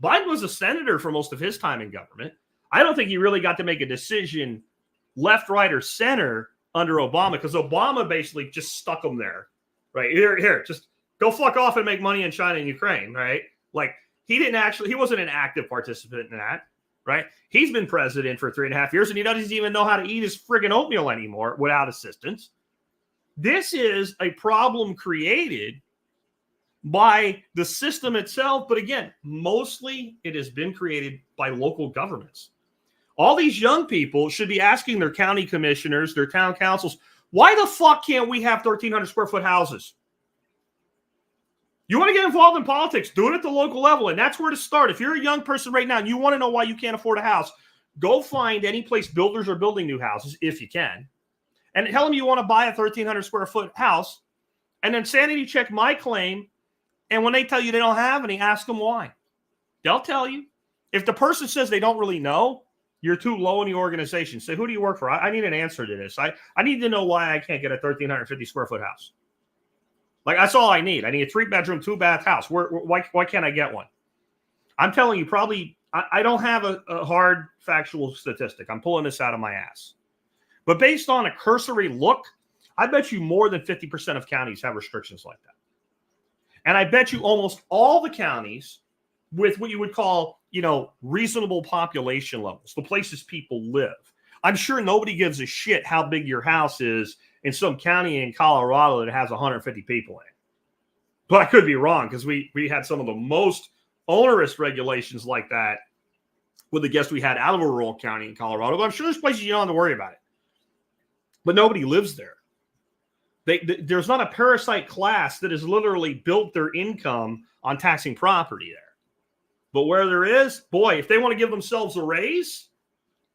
Biden was a senator for most of his time in government. I don't think he really got to make a decision left, right, or center under Obama because Obama basically just stuck him there. Right? Here, just go fuck off and make money in China and Ukraine, right? Like, he wasn't an active participant in that, right? He's been president for 3.5 years and he doesn't even know how to eat his friggin' oatmeal anymore without assistance. This is a problem created by the system itself. But again, mostly it has been created by local governments. All these young people should be asking their county commissioners, their town councils, why the fuck can't we have 1,300 square foot houses? You want to get involved in politics, do it at the local level. And that's where to start. If you're a young person right now and you want to know why you can't afford a house, go find any place builders are building new houses, if you can. And tell them you want to buy a 1,300 square foot house. And then sanity check my claim. And when they tell you they don't have any, ask them why. They'll tell you. If the person says they don't really know, you're too low in the organization. Say, who do you work for? I need an answer to this. I need to know why I can't get a 1,350 square foot house. Like, that's all I need. I need a 3-bedroom, 2-bath house. Why can't I get one? I'm telling you, probably, I don't have a hard factual statistic. I'm pulling this out of my ass. But based on a cursory look, I bet you more than 50% of counties have restrictions like that. And I bet you almost all the counties with what you would call, reasonable population levels, the places people live. I'm sure nobody gives a shit how big your house is in some county in Colorado that has 150 people in it. But I could be wrong because we had some of the most onerous regulations like that with the guests we had out of a rural county in Colorado. But I'm sure there's places you don't have to worry about it. But nobody lives there. There's not a parasite class that has literally built their income on taxing property there. But where there is, boy, if they want to give themselves a raise,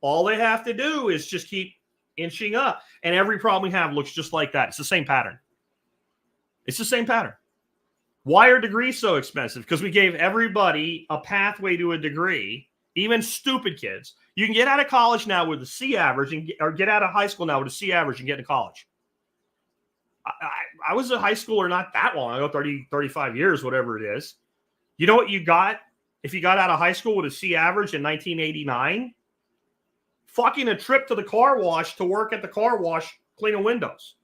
all they have to do is just keep inching up. And every problem we have looks just like that. It's the same pattern. It's the same pattern. Why are degrees so expensive? Because we gave everybody a pathway to a degree even stupid kids. You can get out of college now with a C average or get out of high school now with a C average and get into college. I was a high schooler not that long ago, 30, 35 years, whatever it is. You know what you got if you got out of high school with a C average in 1989? Fucking a trip to the car wash to work at the car wash cleaning windows.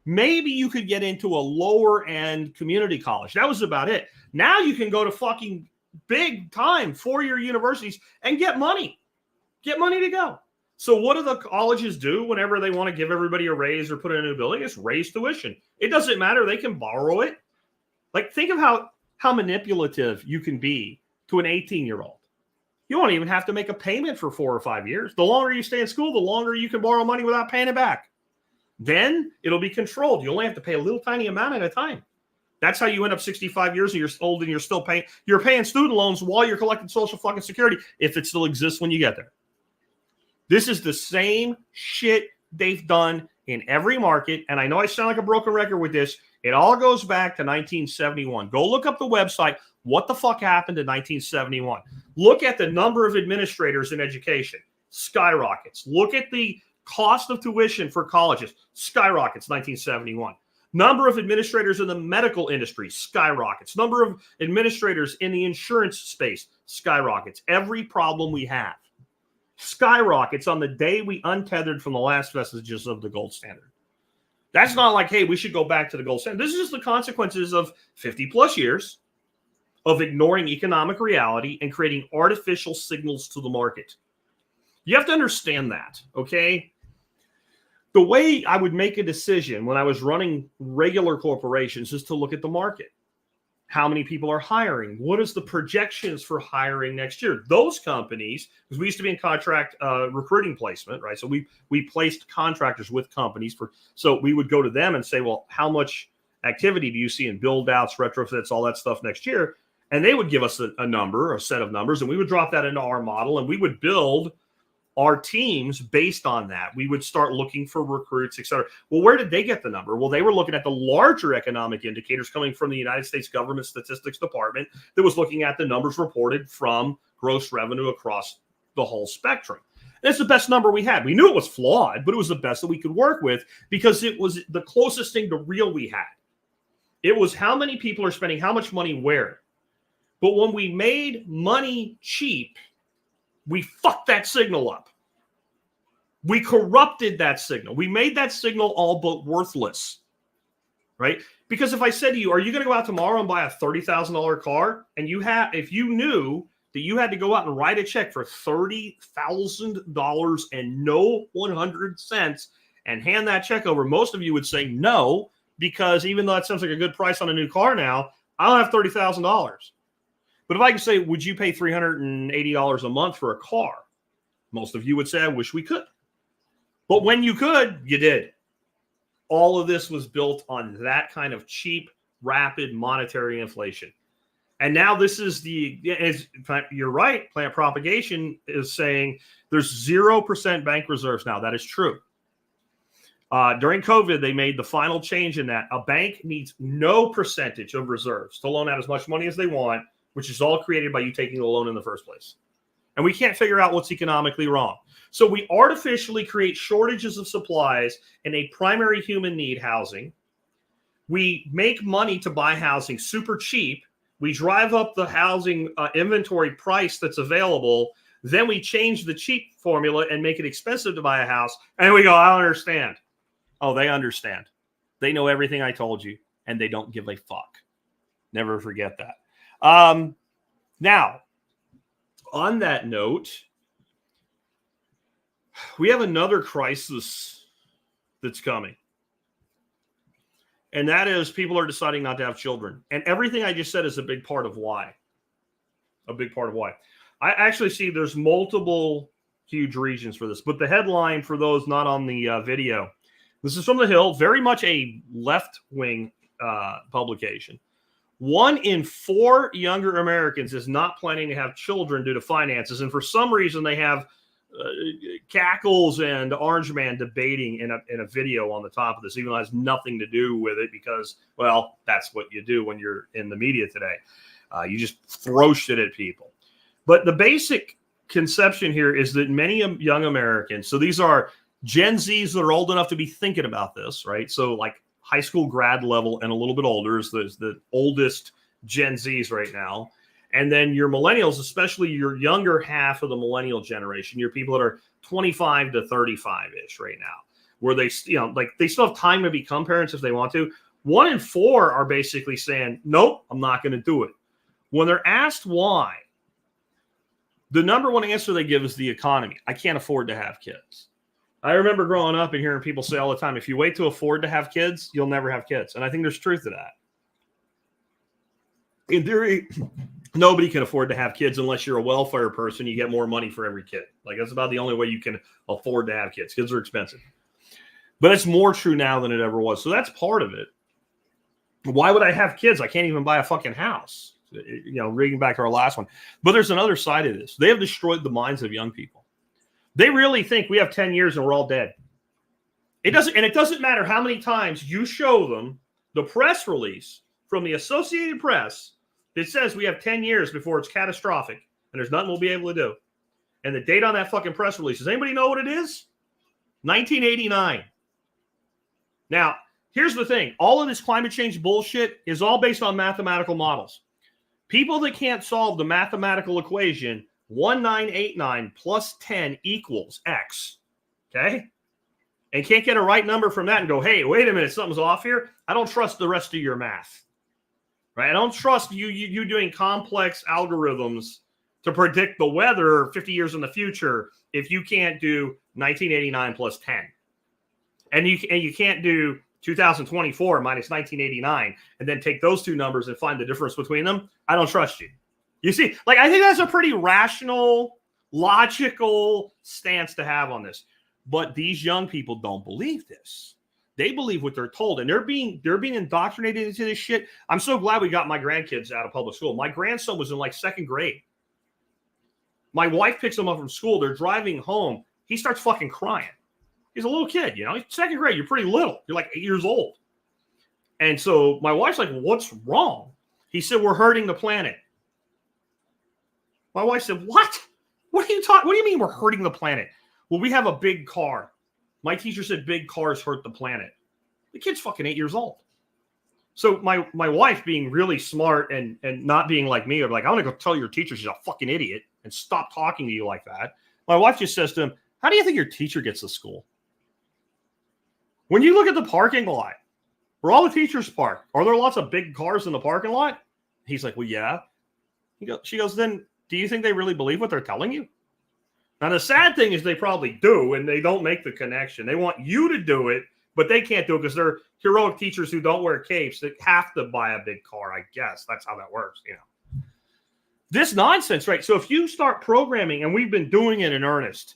Maybe you could get into a lower end community college. That was about it. Now you can go to fucking big time 4-year universities and get money. Get money to go. So what do the colleges do whenever they want to give everybody a raise or put in a new building? It's raise tuition. It doesn't matter. They can borrow it. Like, think of how manipulative you can be to an 18-year-old. You won't even have to make a payment for 4 or 5 years. The longer you stay in school, the longer you can borrow money without paying it back. Then it'll be controlled. You only have to pay a little tiny amount at a time. That's how you end up 65 years and you're old and you're still paying. You're paying student loans while you're collecting Social fucking Security, if it still exists when you get there. This is the same shit they've done in every market. And I know I sound like a broken record with this. It all goes back to 1971. Go look up the website. What the fuck happened in 1971? Look at the number of administrators in education. Skyrockets. Look at the cost of tuition for colleges. Skyrockets, 1971. Number of administrators in the medical industry. Skyrockets. Number of administrators in the insurance space. Skyrockets. Every problem we have skyrockets on the day we untethered from the last vestiges of the gold standard. That's not like, hey, we should go back to the gold standard. This is just the consequences of 50 plus years of ignoring economic reality and creating artificial signals to the market. You have to understand that, okay? The way I would make a decision when I was running regular corporations is to look at the market. How many people are hiring? What is the projections for hiring next year? Those companies, because we used to be in contract recruiting placement, right? So we placed contractors with companies so we would go to them and say, well, how much activity do you see in build outs, retrofits, all that stuff next year? And they would give us a number, a set of numbers, and we would drop that into our model and we would build our teams based on that. We would start looking for recruits, et cetera. Well, where did they get the number? Well, they were looking at the larger economic indicators coming from the United States Government Statistics Department that was looking at the numbers reported from gross revenue across the whole spectrum. And it's the best number we had. We knew it was flawed, but it was the best that we could work with because it was the closest thing to real we had. It was how many people are spending how much money where. But when we made money cheap, we fucked that signal up. We corrupted that signal. We made that signal all but worthless, right? Because if I said to you, are you going to go out tomorrow and buy a $30,000 car? And if you knew that you had to go out and write a check for $30,000 and no 100 cents and hand that check over, most of you would say no, because even though that sounds like a good price on a new car now, I don't have $30,000. But if I can say, would you pay $380 a month for a car? Most of you would say, I wish we could. But when you could, you did. All of this was built on that kind of cheap, rapid monetary inflation. And now this is you're right, plant propagation is saying there's 0% bank reserves now. That is true. During COVID, they made the final change in that. A bank needs no percentage of reserves to loan out as much money as they want, which is all created by you taking the loan in the first place. And we can't figure out what's economically wrong. So we artificially create shortages of supplies in a primary human need, housing. We make money to buy housing super cheap. We drive up the housing inventory price that's available. Then we change the cheap formula and make it expensive to buy a house. And we go, I don't understand. Oh, they understand. They know everything I told you, and they don't give a fuck. Never forget that. Now, on that note, we have another crisis that's coming. And that is people are deciding not to have children. And everything I just said is a big part of why. A big part of why. I actually see there's multiple huge reasons for this. But the headline for those not on the video, this is from The Hill, very much a left-wing publication. 1 in 4 younger Americans is not planning to have children due to finances. And for some reason, they have Cackles and Orange Man debating in a video on the top of this, even though it has nothing to do with it because, well, that's what you do when you're in the media today. You just throw shit at people. But the basic conception here is that many young Americans, so these are Gen Zs that are old enough to be thinking about this, right? So like high school grad level and a little bit older is the oldest Gen Zs right now. And then your millennials, especially your younger half of the millennial generation, your people that are 25 to 35-ish right now, where they, like they still have time to become parents if they want to. 1 in 4 are basically saying, nope, I'm not going to do it. When they're asked why, the number one answer they give is the economy. I can't afford to have kids. I remember growing up and hearing people say all the time, if you wait to afford to have kids, you'll never have kids. And I think there's truth to that. In theory, nobody can afford to have kids unless you're a welfare person. You get more money for every kid. Like that's about the only way you can afford to have kids. Kids are expensive. But it's more true now than it ever was. So that's part of it. Why would I have kids? I can't even buy a fucking house. Reading back to our last one. But there's another side of this. They have destroyed the minds of young people. They really think we have 10 years and we're all dead. It doesn't matter how many times you show them the press release from the Associated Press that says we have 10 years before it's catastrophic and there's nothing we'll be able to do. And the date on that fucking press release, does anybody know what it is? 1989. Now, here's the thing. All of this climate change bullshit is all based on mathematical models. People that can't solve the mathematical equation 1989 plus 10 equals X, okay? And can't get a right number from that and go, hey, wait a minute, something's off here. I don't trust the rest of your math, right? I don't trust you doing complex algorithms to predict the weather 50 years in the future if you can't do 1989 plus 10. And you can't do 2024 minus 1989 and then take those two numbers and find the difference between them. I don't trust you. You see, like I think that's a pretty rational, logical stance to have on this. But these young people don't believe this. They believe what they're told, and they're being indoctrinated into this shit. I'm so glad we got my grandkids out of public school. My grandson was in like second grade. My wife picks him up from school. They're driving home. He starts fucking crying. He's a little kid, He's second grade. You're pretty little. You're like 8 years old. And so my wife's like, what's wrong? He said, we're hurting the planet. My wife said, what? What are you talking? What do you mean we're hurting the planet? Well, we have a big car. My teacher said big cars hurt the planet. The kid's fucking 8 years old. So my wife being really smart and not being like me, or like, I'm going to go tell your teacher she's a fucking idiot and stop talking to you like that. My wife just says to him, how do you think your teacher gets to school? When you look at the parking lot, where all the teachers park, are there lots of big cars in the parking lot? He's like, well, yeah. She goes, then do you think they really believe what they're telling you? Now, the sad thing is they probably do, and they don't make the connection. They want you to do it, but they can't do it because they're heroic teachers who don't wear capes that have to buy a big car, I guess. That's how that works, This nonsense, right? So if you start programming, and we've been doing it in earnest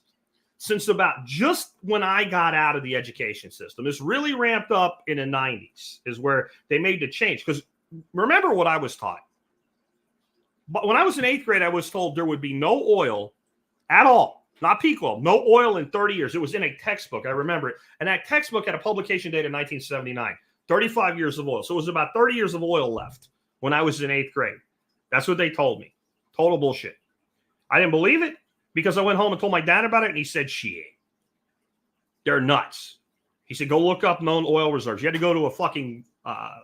since about just when I got out of the education system, it's really ramped up in the 90s is where they made the change. Because remember what I was taught. But when I was in 8th grade, I was told there would be no oil at all, not peak oil, no oil in 30 years. It was in a textbook. I remember it. And that textbook had a publication date of 1979, 35 years of oil. So it was about 30 years of oil left when I was in 8th grade. That's what they told me. Total bullshit. I didn't believe it because I went home and told my dad about it, and he said, shit. They're nuts. He said, go look up known oil reserves. You had to go to a fucking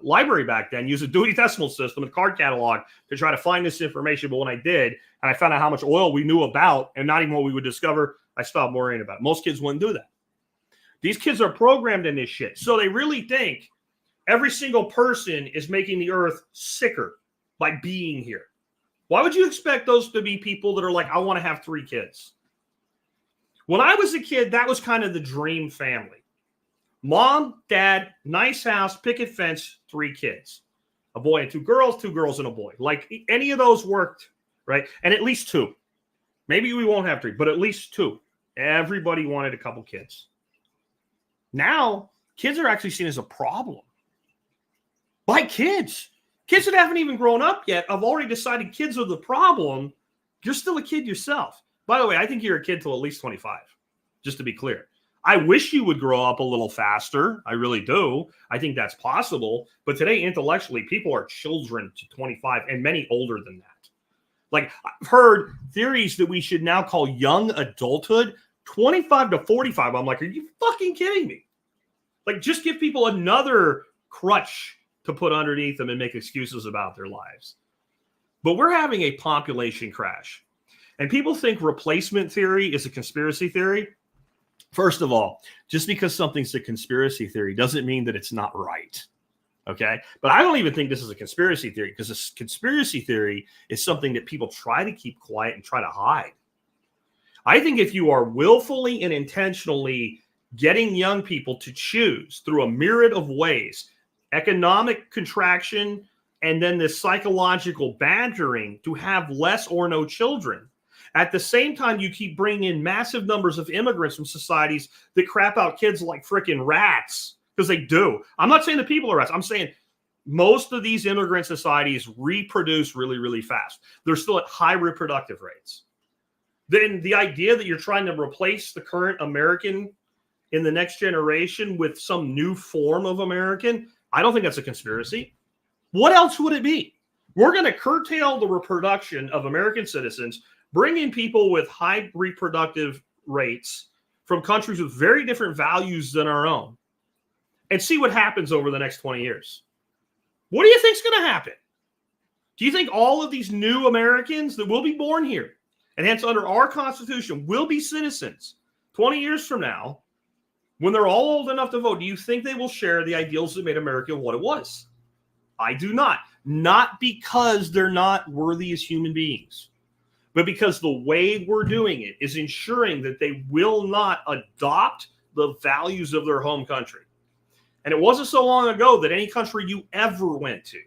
library back then, use a Dewey Decimal System and card catalog to try to find this information. But when I did, and I found out how much oil we knew about and not even what we would discover, I stopped worrying about it. Most kids wouldn't do that. These kids are programmed in this shit. So they really think every single person is making the earth sicker by being here. Why would you expect those to be people that are like, I want to have 3 kids? When I was a kid, that was kind of the dream family. Mom, dad, nice house, picket fence, 3 kids. A boy and 2 girls and a boy. Like any of those worked, right? And at least 2. Maybe we won't have 3, but at least 2. Everybody wanted a couple kids. Now, kids are actually seen as a problem. By kids. Kids that haven't even grown up yet have already decided kids are the problem. You're still a kid yourself. By the way, I think you're a kid till at least 25, just to be clear. I wish you would grow up a little faster. I really do. I think that's possible. But today, intellectually, people are children to 25 and many older than that. Like, I've heard theories that we should now call young adulthood 25 to 45. I'm like, are you fucking kidding me? Like, just give people another crutch to put underneath them and make excuses about their lives. But we're having a population crash. And people think replacement theory is a conspiracy theory. First of all, just because something's a conspiracy theory doesn't mean that it's not right. Okay? But I don't even think this is a conspiracy theory, because a conspiracy theory is something that people try to keep quiet and try to hide. I think if you are willfully and intentionally getting young people to choose through a myriad of ways, economic contraction, and then this psychological badgering to have less or no children, at the same time, you keep bringing in massive numbers of immigrants from societies that crap out kids like freaking rats, because they do. I'm not saying the people are rats. I'm saying most of these immigrant societies reproduce really, really fast. They're still at high reproductive rates. Then the idea that you're trying to replace the current American in the next generation with some new form of American, I don't think that's a conspiracy. What else would it be? We're going to curtail the reproduction of American citizens, bring in people with high reproductive rates from countries with very different values than our own, and see what happens over the next 20 years. What do you think's going to happen? Do you think all of these new Americans that will be born here, and hence under our Constitution, will be citizens 20 years from now, when they're all old enough to vote? Do you think they will share the ideals that made America what it was? I do not. Not because they're not worthy as human beings, but because the way we're doing it is ensuring that they will not adopt the values of their home country. And it wasn't so long ago that any country you ever went to,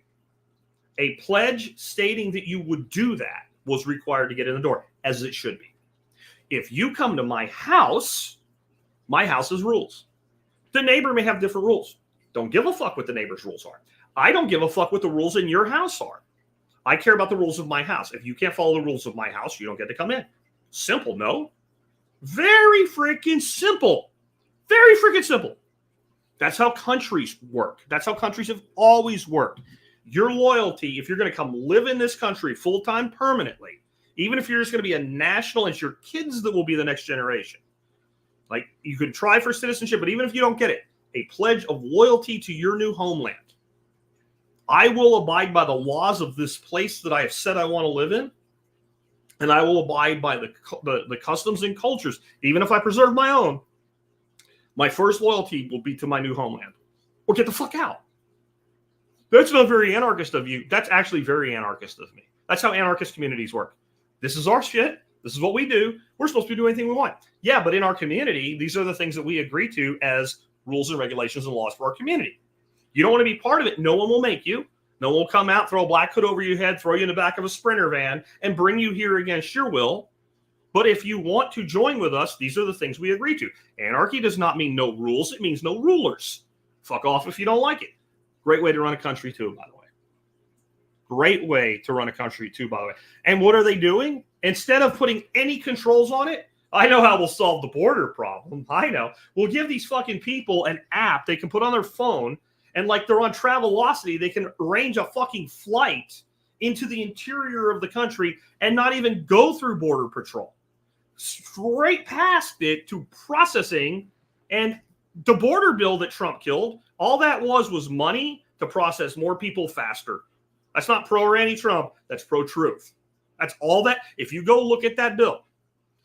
a pledge stating that you would do that was required to get in the door, as it should be. If you come to my house has rules. The neighbor may have different rules. Don't give a fuck what the neighbor's rules are. I don't give a fuck what the rules in your house are. I care about the rules of my house. If you can't follow the rules of my house, you don't get to come in. Simple, no? Very freaking simple. Very freaking simple. That's how countries work. That's how countries have always worked. Your loyalty, if you're going to come live in this country full-time permanently, even if you're just going to be a national, it's your kids that will be the next generation. Like, you could try for citizenship, but even if you don't get it, a pledge of loyalty to your new homeland. I will abide by the laws of this place that I have said I want to live in, and I will abide by the customs and cultures. Even if I preserve my own, my first loyalty will be to my new homeland. Or get the fuck out. That's not very anarchist of you. That's actually very anarchist of me. That's how anarchist communities work. This is our shit. This is what we do. We're supposed to do anything we want. Yeah, but in our community, these are the things that we agree to as rules and regulations and laws for our community. You don't want to be part of it. No one will make you. No one will come out, throw a black hood over your head, throw you in the back of a Sprinter van, and bring you here against your will. But if you want to join with us, these are the things we agree to. Anarchy does not mean no rules. It means no rulers. Fuck off if you don't like it. Great way to run a country too, by the way. Great way to run a country too, by the way. And what are they doing? Instead of putting any controls on it, I know how we'll solve the border problem. I know. We'll give these fucking people an app they can put on their phone, and like they're on Travelocity, they can arrange a fucking flight into the interior of the country and not even go through Border Patrol. Straight past it to processing. And the border bill that Trump killed, all that was money to process more people faster. That's not pro or anti-Trump. That's pro-truth. That's all that. If you go look at that bill,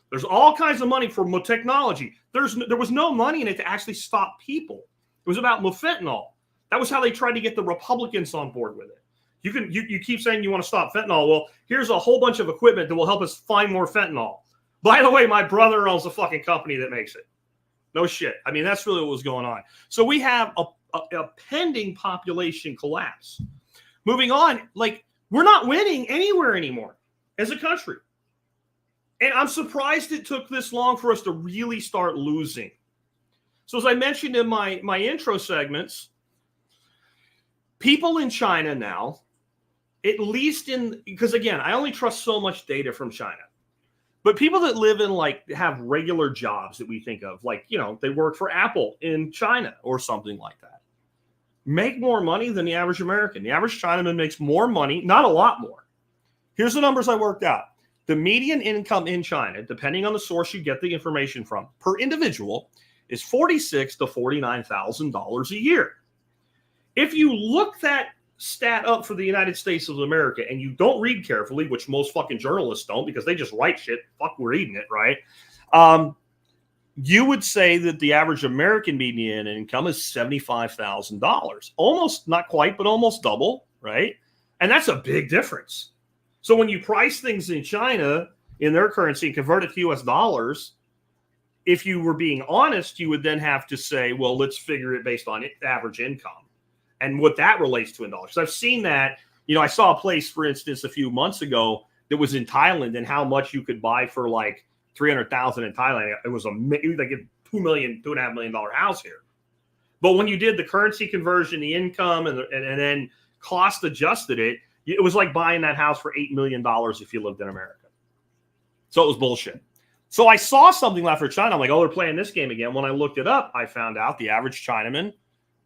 there's all kinds of money for technology. There was no money in it to actually stop people. It was about fentanyl. That was how they tried to get the Republicans on board with it. You keep saying you want to stop fentanyl. Well, here's a whole bunch of equipment that will help us find more fentanyl. By the way, my brother owns a fucking company that makes it. No shit. I mean, that's really what was going on. So we have a pending population collapse. Moving on, like, we're not winning anywhere anymore as a country. And I'm surprised it took this long for us to really start losing. So as I mentioned in my intro segments, people in China now, at least because again, I only trust so much data from China. But people that live in, like, have regular jobs that we think of, like, you know, they work for Apple in China or something like that, make more money than the average American. The average Chinaman makes more money, not a lot more, Here's the numbers I worked out. The median income in China, depending on the source you get the information from, per individual is $46,000 to $49,000 a year. If you look that stat up for the United States of America and you don't read carefully, which most fucking journalists don't because they just write shit, fuck, we're reading it, right? You would say that the average American median income is $75,000. Almost, not quite, but almost double, right? And that's a big difference. So when you price things in China in their currency and convert it to US dollars, if you were being honest, you would then have to say, well, let's figure it based on average income and what that relates to in dollars. So I've seen that. You know, I saw a place, for instance, a few months ago that was in Thailand and how much you could buy for like $300,000 in Thailand. It was like a $2.5 million house here. But when you did the currency conversion, the income, and then cost adjusted it was like buying that house for $8 million if you lived in America. So it was bullshit. So I saw something left for China. I'm like, oh, they're playing this game again. When I looked it up, I found out the average Chinaman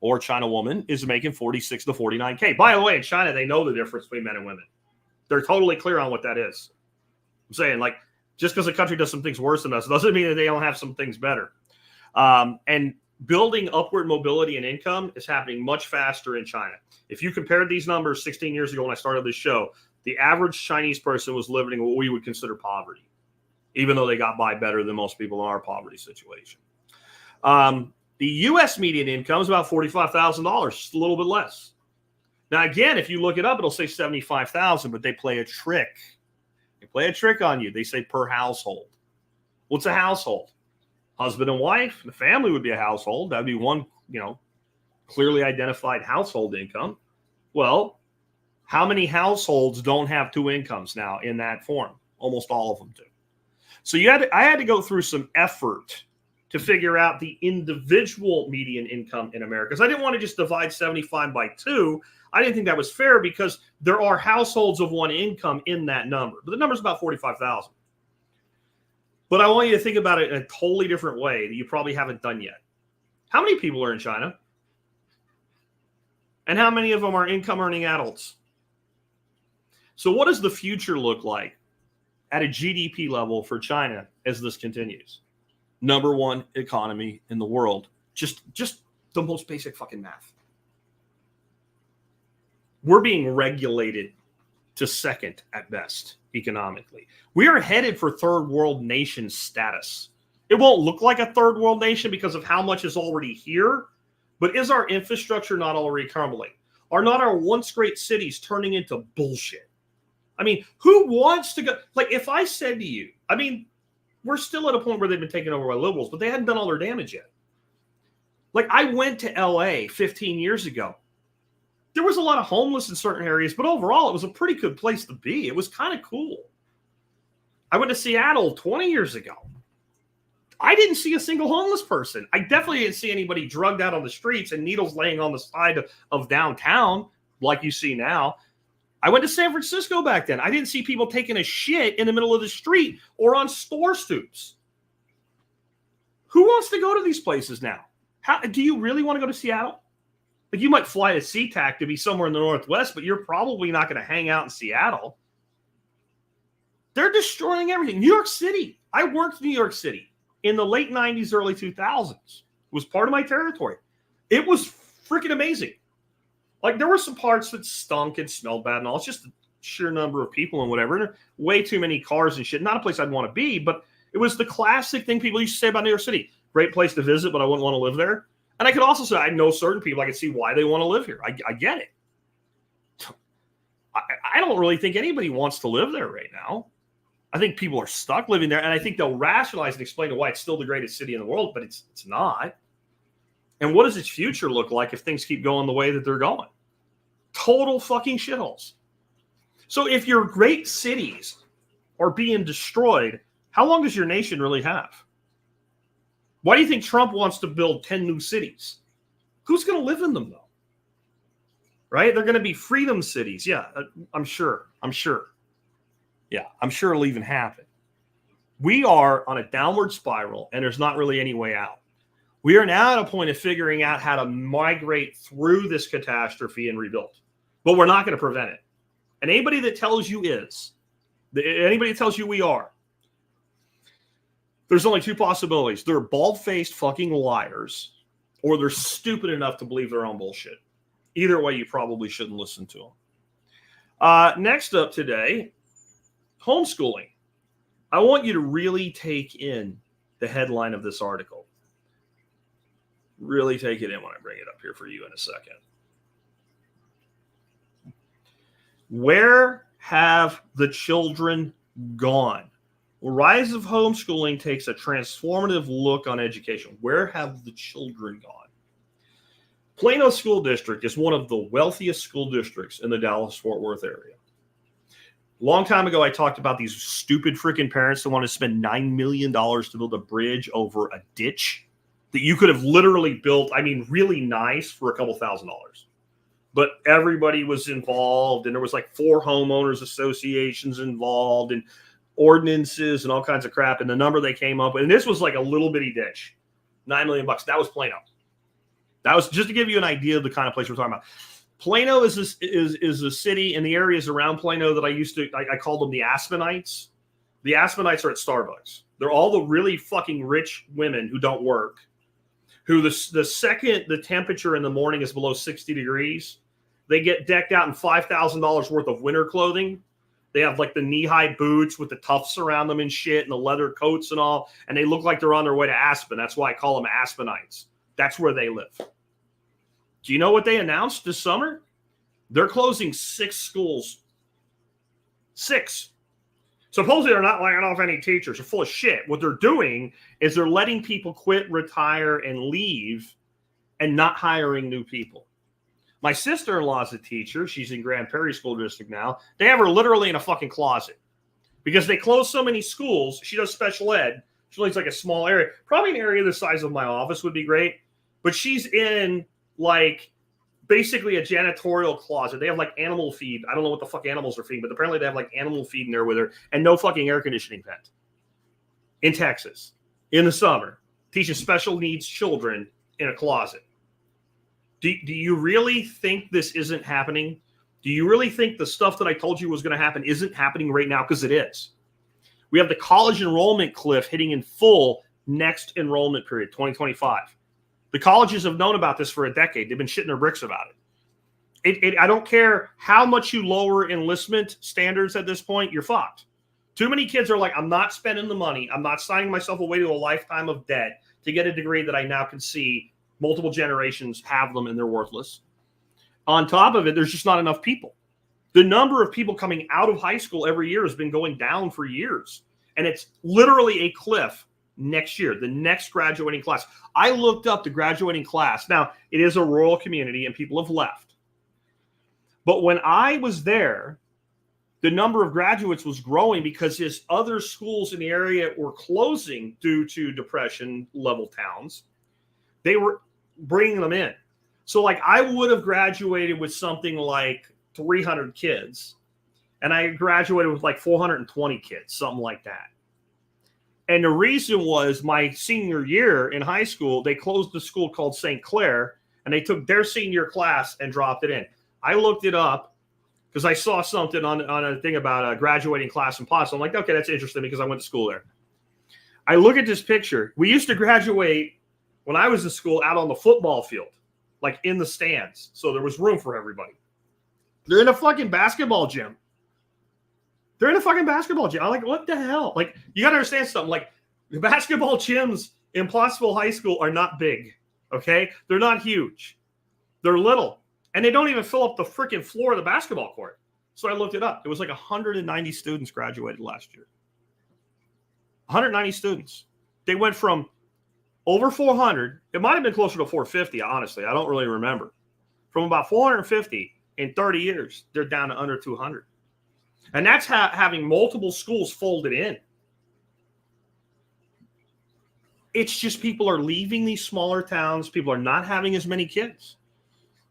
or China woman is making $46,000 to $49,000. By the way, in China, they know the difference between men and women. They're totally clear on what that is. I'm saying, like, just because a country does some things worse than us doesn't mean that they don't have some things better. And building upward mobility and income is happening much faster in China. If you compared these numbers 16 years ago when I started this show, the average Chinese person was living in what we would consider poverty, even though they got by better than most people in our poverty situation. The U.S. median income is about $45,000, just a little bit less. Now, again, if you look it up, it'll say $75,000, but they play a trick. They play a trick on you. They say per household. What's a household? Husband and wife. The family would be a household. That would be one, clearly identified household income. Well, how many households don't have two incomes now in that form? Almost all of them do. So I had to go through some effort to figure out the individual median income in America. Because I didn't want to just divide 75 by 2. I didn't think that was fair because there are households of one income in that number. But the number's about 45,000. But I want you to think about it in a totally different way that you probably haven't done yet. How many people are in China? And how many of them are income-earning adults? So what does the future look like at a GDP level for China as this continues? Number one economy in the world. Just the most basic fucking math. We're being regulated to second at best economically. We are headed for third world nation status. It won't look like a third world nation because of how much is already here, but is our infrastructure not already crumbling? Are not our once great cities turning into bullshit? I mean, who wants to go? Like, if I said to you, we're still at a point where they've been taken over by liberals, but they hadn't done all their damage yet. Like, I went to LA 15 years ago. There was a lot of homeless in certain areas, but overall, it was a pretty good place to be. It was kind of cool. I went to Seattle 20 years ago. I didn't see a single homeless person. I definitely didn't see anybody drugged out on the streets and needles laying on the side of downtown like you see now. I went to San Francisco back then. I didn't see people taking a shit in the middle of the street or on store stoops. Who wants to go to these places now? Do you really want to go to Seattle? Like, you might fly to SeaTac to be somewhere in the Northwest, but you're probably not going to hang out in Seattle. They're destroying everything. New York City. I worked in New York City in the late 90s, early 2000s. It was part of my territory. It was freaking amazing. Like, there were some parts that stunk and smelled bad and all. It's just the sheer number of people and whatever. And way too many cars and shit. Not a place I'd want to be, but it was the classic thing people used to say about New York City. Great place to visit, but I wouldn't want to live there. And I could also say I know certain people. I can see why they want to live here. I get it. I don't really think anybody wants to live there right now. I think people are stuck living there. And I think they'll rationalize and explain why it's still the greatest city in the world, but it's not. And what does its future look like if things keep going the way that they're going? Total fucking shitholes. So if your great cities are being destroyed, how long does your nation really have? Why do you think Trump wants to build 10 new cities? Who's going to live in them, though? Right? They're going to be freedom cities. Yeah, I'm sure. Yeah, I'm sure it'll even happen. We are on a downward spiral, and there's not really any way out. We are now at a point of figuring out how to migrate through this catastrophe and rebuild. But we're not going to prevent it. And anybody that tells you is Anybody that tells you we are, there's only two possibilities. They're bald-faced fucking liars, or they're stupid enough to believe their own bullshit. Either way, you probably shouldn't listen to them. Next up today, homeschooling. I want you to really take in the headline of this article. Really take it in when I bring it up here for you in a second. Where have the children gone? Rise of homeschooling takes a transformative look on education. Where have the children gone? Plano School District is one of the wealthiest school districts in the Dallas-Fort Worth area. Long time ago, I talked about these stupid freaking parents that want to spend $9 million to build a bridge over a ditch that you could have literally built, I mean, really nice for a couple $1,000s. But everybody was involved, and there was like 4 homeowners associations involved, and ordinances and all kinds of crap. And the number they came up with, and this was like a little bitty ditch, $9 million. That was Plano. That was just to give you an idea of the kind of place we're talking about. Plano is a city in the areas around Plano that I called them the Aspenites. The Aspenites are at Starbucks. They're all the really fucking rich women who don't work, who the second the temperature in the morning is below 60 degrees, they get decked out in $5,000 worth of winter clothing. They have like the knee-high boots with the tufts around them and shit and the leather coats and all, and they look like they're on their way to Aspen. That's why I call them Aspenites. That's where they live. Do you know what they announced this summer? They're closing 6 schools. 6. Supposedly they're not laying off any teachers. They're full of shit. What they're doing is they're letting people quit, retire, and leave and not hiring new people. My sister-in-law is a teacher. She's in Grand Prairie School District now. They have her literally in a fucking closet because they closed so many schools. She does special ed. She lives like a small area. Probably an area the size of my office would be great. But she's in like basically a janitorial closet. They have like animal feed. I don't know what the fuck animals are feeding, but apparently they have like animal feed in there with her and no fucking air conditioning vent. In Texas, in the summer, teaching special needs children in a closet. Do you really think this isn't happening? Do you really think the stuff that I told you was going to happen isn't happening right now? Because it is. We have the college enrollment cliff hitting in full next enrollment period, 2025. The colleges have known about this for a decade. They've been shitting their bricks about it. I don't care how much you lower enlistment standards at this point, you're fucked. Too many kids are like, I'm not spending the money. I'm not signing myself away to a lifetime of debt to get a degree that I now can see multiple generations have them and they're worthless. On top of it, there's just not enough people. The number of people coming out of high school every year has been going down for years. And it's literally a cliff next year, the next graduating class. I looked up the graduating class. Now, it is a rural community and people have left. But when I was there, the number of graduates was growing because his other schools in the area were closing due to depression level towns. They were bringing them in. So like I would have graduated with something like 300 kids and I graduated with like 420 kids, something like that. And the reason was my senior year in high school, they closed the school called St. Clair and they took their senior class and dropped it in. I looked it up because I saw something on a thing about a graduating class in Potts. I'm like, okay, that's interesting because I went to school there. I look at this picture. We used to graduate when I was in school out on the football field, like in the stands. So there was room for everybody. They're in a fucking basketball gym. I'm like, what the hell? Like, you got to understand something. Like, the basketball gyms in Pottsville High School are not big, okay? They're not huge. They're little. And they don't even fill up the freaking floor of the basketball court. So I looked it up. It was like 190 students graduated last year. 190 students. They went from over 400. It might have been closer to 450, honestly. I don't really remember. From about 450 in 30 years, they're down to under 200. And that's having multiple schools folded in. It's just people are leaving these smaller towns. People are not having as many kids.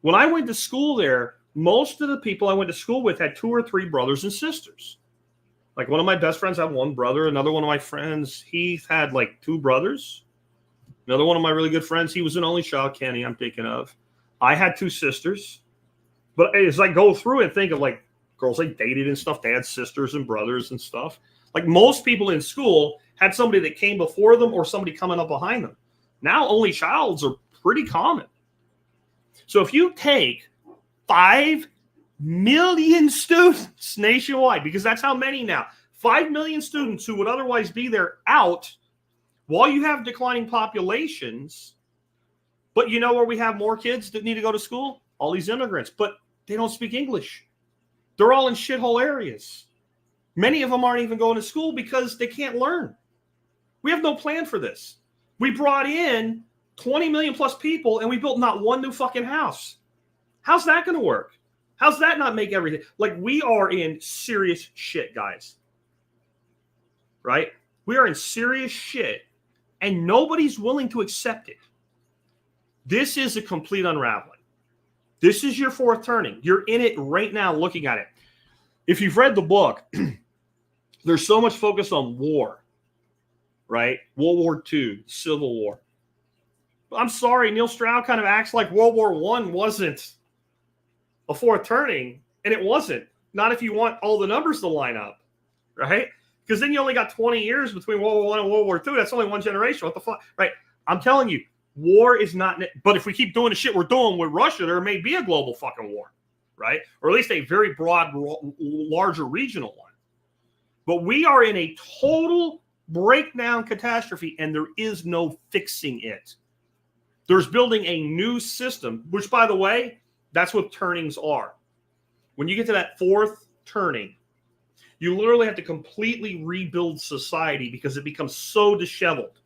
When I went to school there, most of the people I went to school with had 2 or 3 brothers and sisters. Like one of my best friends had 1 brother. Another one of my friends, he had like 2 brothers. Another one of my really good friends, he was an only child, Kenny, I'm thinking of. I had 2 sisters. But as I go through and think of like Girls they dated and stuff, they had sisters and brothers and stuff. Like most people in school had somebody that came before them or somebody coming up behind them. Now only childs are pretty common. So if you take 5 million students nationwide, because that's how many now, 5 million students who would otherwise be there out while you have declining populations, but you know where we have more kids that need to go to school? All these immigrants, but they don't speak English. They're all in shithole areas. Many of them aren't even going to school because they can't learn. We have no plan for this. We brought in 20 million plus people and we built not one new fucking house. How's that going to work? How's that not make everything? Like, we are in serious shit, guys. Right? We are in serious shit and nobody's willing to accept it. This is a complete unraveling. This is your fourth turning. You're in it right now looking at it. If you've read the book, there's so much focus on war, right? World War II, Civil War. I'm sorry, Neil Stroud kind of acts like World War I wasn't a fourth turning, and it wasn't. Not if you want all the numbers to line up, right? Because then you only got 20 years between World War I and World War II. That's only one generation. What the fuck? Right? I'm telling you, war is not. But if we keep doing the shit we're doing with Russia, there may be a global fucking war, right? Or at least a very broad, larger regional one. But we are in a total breakdown catastrophe, and there is no fixing it. There's building a new system, which, by the way, that's what turnings are. When you get to that fourth turning, you literally have to completely rebuild society because it becomes so disheveled.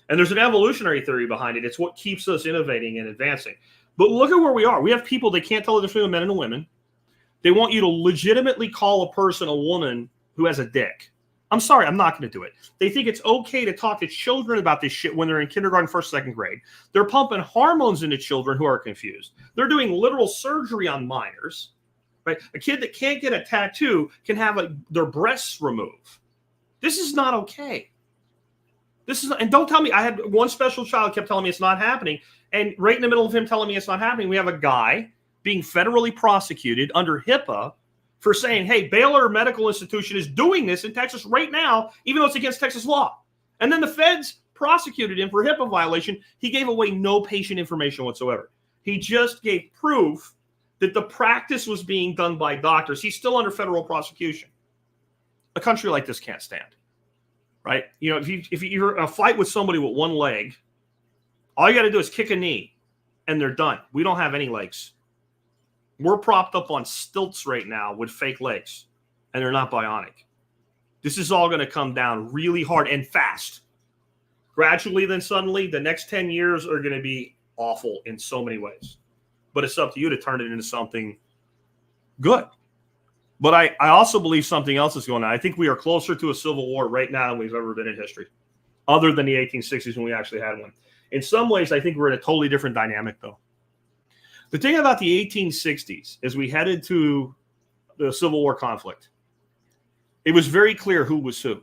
And there's an evolutionary theory behind it. It's what keeps us innovating and advancing. But look at where we are. We have people that can't tell the difference between men and women. They want you to legitimately call a person a woman who has a dick. I'm sorry, I'm not going to do it. They think it's okay to talk to children about this shit when they're in kindergarten, first, second grade. They're pumping hormones into children who are confused. They're doing literal surgery on minors. Right? A kid that can't get a tattoo can have their breasts removed. This is not okay. And don't tell me, I had one special child kept telling me it's not happening. And right in the middle of him telling me it's not happening, we have a guy being federally prosecuted under HIPAA for saying, hey, Baylor Medical Institution is doing this in Texas right now, even though it's against Texas law. And then the feds prosecuted him for HIPAA violation. He gave away no patient information whatsoever. He just gave proof that the practice was being done by doctors. He's still under federal prosecution. A country like this can't stand. Right? You know, if you're in a fight with somebody with one leg, all you got to do is kick a knee and they're done. We don't have any legs. We're propped up on stilts right now with fake legs, and they're not bionic. This is all going to come down really hard and fast. Gradually, then suddenly, the next 10 years are going to be awful in so many ways. But it's up to you to turn it into something good. But I also believe something else is going on. I think we are closer to a civil war right now than we've ever been in history, other than the 1860s when we actually had one. In some ways, I think we're in a totally different dynamic, though. The thing about the 1860s is we headed to the Civil War conflict. It was very clear who was who.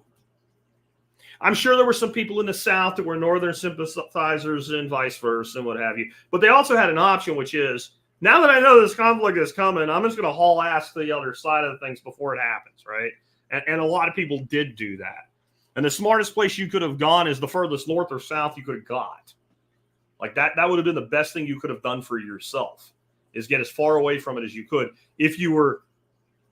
I'm sure there were some people in the South that were Northern sympathizers and vice versa and what have you. But they also had an option, which is, now that I know this conflict is coming, I'm just going to haul ass to the other side of things before it happens, right? And a lot of people did do that. And the smartest place you could have gone is the furthest north or south you could have got. Like that would have been the best thing you could have done for yourself, is get as far away from it as you could. If you were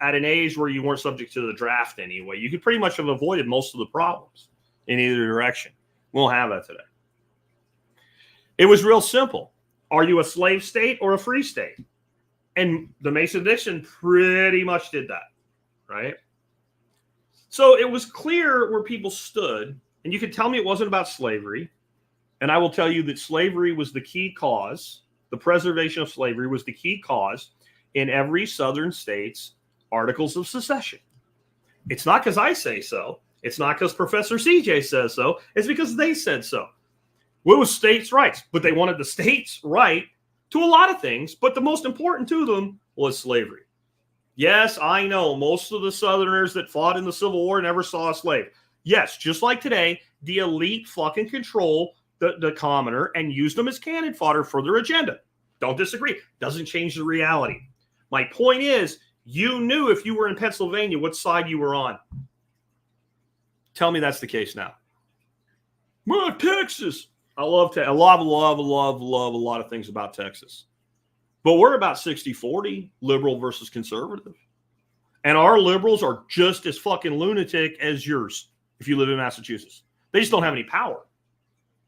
at an age where you weren't subject to the draft anyway, you could pretty much have avoided most of the problems in either direction. We won't have that today. It was real simple. Are you a slave state or a free state? And the Mason-Dixon pretty much did that, right? So it was clear where people stood, and you could tell me it wasn't about slavery. And I will tell you that slavery was the key cause. The preservation of slavery was the key cause in every southern state's articles of secession. It's not because I say so. It's not because Professor CJ says so. It's because they said so. What was states' rights? But they wanted the states' right to a lot of things. But the most important to them was slavery. Yes, I know most of the Southerners that fought in the Civil War never saw a slave. Yes, just like today, the elite fucking control the commoner and use them as cannon fodder for their agenda. Don't disagree. Doesn't change the reality. My point is, You knew if you were in Pennsylvania what side you were on. Tell me that's the case now. Well, Texas. I love Texas. I love a lot of things about Texas. But we're about 60-40, liberal versus conservative. And our liberals are just as fucking lunatic as yours if you live in Massachusetts. They just don't have any power.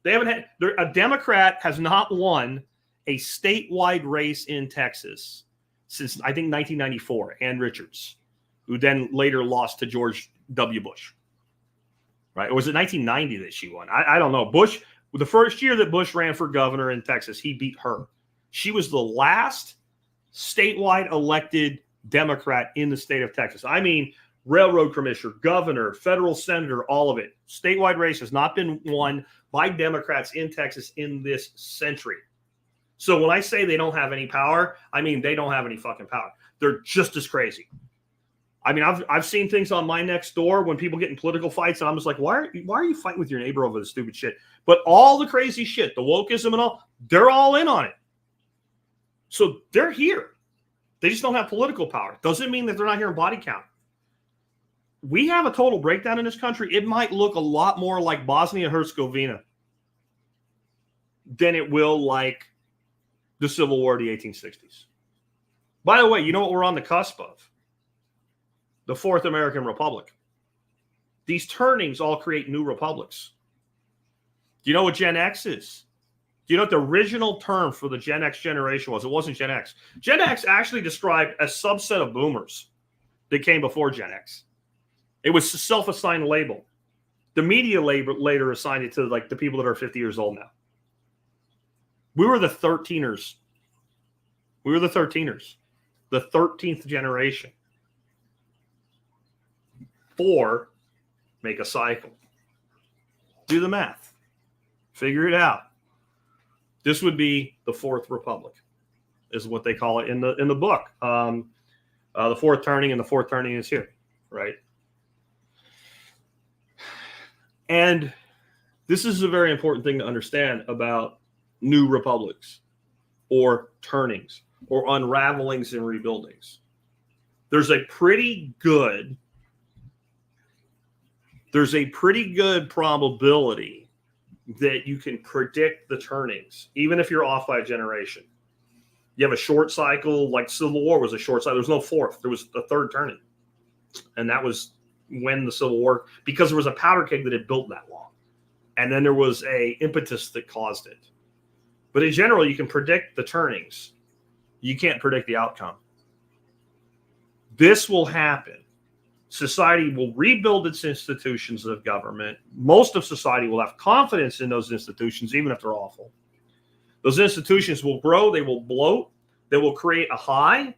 They haven't had a Democrat has not won a statewide race in Texas since I think 1994. Ann Richards, who then later lost to George W. Bush. Right? Or was it 1990 that she won? I don't know. Bush, the first year that Bush ran for governor in Texas, he beat her. She was the last statewide elected Democrat in the state of Texas. I mean, railroad commissioner, governor, federal senator, all of it. Statewide race has not been won by Democrats in Texas in this century. So when I say they don't have any power, I mean they don't have any fucking power. They're just as crazy. I mean, I've seen things on my next door when people get in political fights, and I'm just like, why are you fighting with your neighbor over this stupid shit? But all the crazy shit, the wokeism and all, they're all in on it. So they're here. They just don't have political power. Doesn't mean that they're not here in body count. We have a total breakdown in this country. It might look a lot more like Bosnia-Herzegovina than it will like the Civil War of the 1860s. By the way, you know what we're on the cusp of? The Fourth American Republic. These turnings all create new republics. Do you know what Gen X is? Do you know what the original term for the Gen X generation was? It wasn't Gen X. Gen X actually described a subset of boomers that came before Gen X. It was a self-assigned label. The media later assigned it to like the people that are 50 years old now. We were the 13ers. We were the 13ers. The 13th generation. 4 make a cycle. Do the math. Figure it out. This would be the Fourth Republic, is what they call it in the book. The fourth turning, and the fourth turning is here, right? And this is a very important thing to understand about new republics or turnings or unravelings and rebuildings. There's a pretty good probability that you can predict the turnings, even if you're off by a generation. You have a short cycle, like Civil War was a short cycle. There was no fourth. There was the third turning. And that was when the Civil War, because there was a powder keg that had built that long. And then there was a impetus that caused it. But in general, you can predict the turnings. You can't predict the outcome. This will happen. Society will rebuild its institutions of government. Most of society will have confidence in those institutions, even if they're awful. Those institutions will grow. They will bloat. They will create a high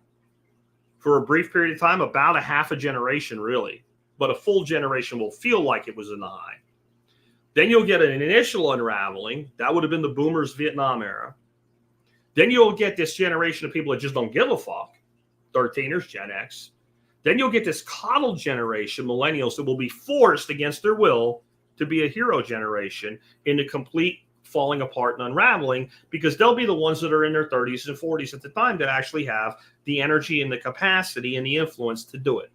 for a brief period of time, about a half a generation, really. But a full generation will feel like it was in the high. Then you'll get an initial unraveling. That would have been the boomers' Vietnam era. Then you'll get this generation of people that just don't give a fuck. 13ers, Gen X. Then you'll get this coddled generation, millennials, that will be forced against their will to be a hero generation into complete falling apart and unraveling, because they'll be the ones that are in their 30s and 40s at the time that actually have the energy and the capacity and the influence to do it.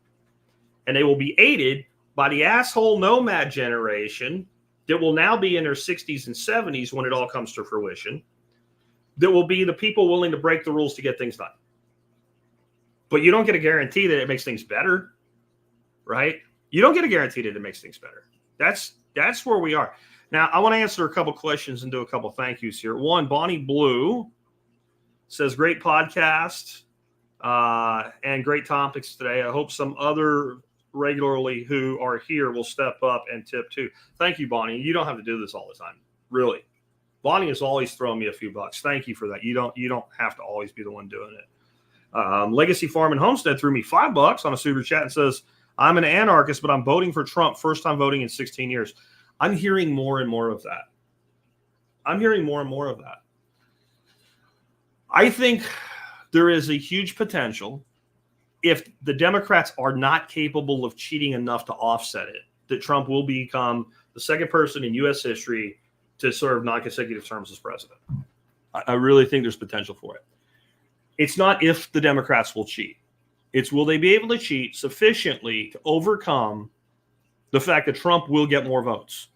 And they will be aided by the asshole nomad generation that will now be in their 60s and 70s when it all comes to fruition, that will be the people willing to break the rules to get things done. But you don't get a guarantee that it makes things better, right? You don't get a guarantee that it makes things better. That's where we are. Now, I want to answer a couple questions and do a couple thank yous here. One, Bonnie Blue says, great podcast and great topics today. I hope some other regularly who are here will step up and tip too. Thank you, Bonnie. You don't have to do this all the time, really. Bonnie has always thrown me a few bucks. Thank you for that. You don't have to always be the one doing it. Legacy Farm and Homestead threw me $5 on a super chat and says, I'm an anarchist, but I'm voting for Trump. First time voting in 16 years. I'm hearing more and more of that. I think there is a huge potential, if the Democrats are not capable of cheating enough to offset it, that Trump will become the second person in U.S. history to serve non-consecutive terms as president. I really think there's potential for it. It's not if the Democrats will cheat. It's will they be able to cheat sufficiently to overcome the fact that Trump will get more votes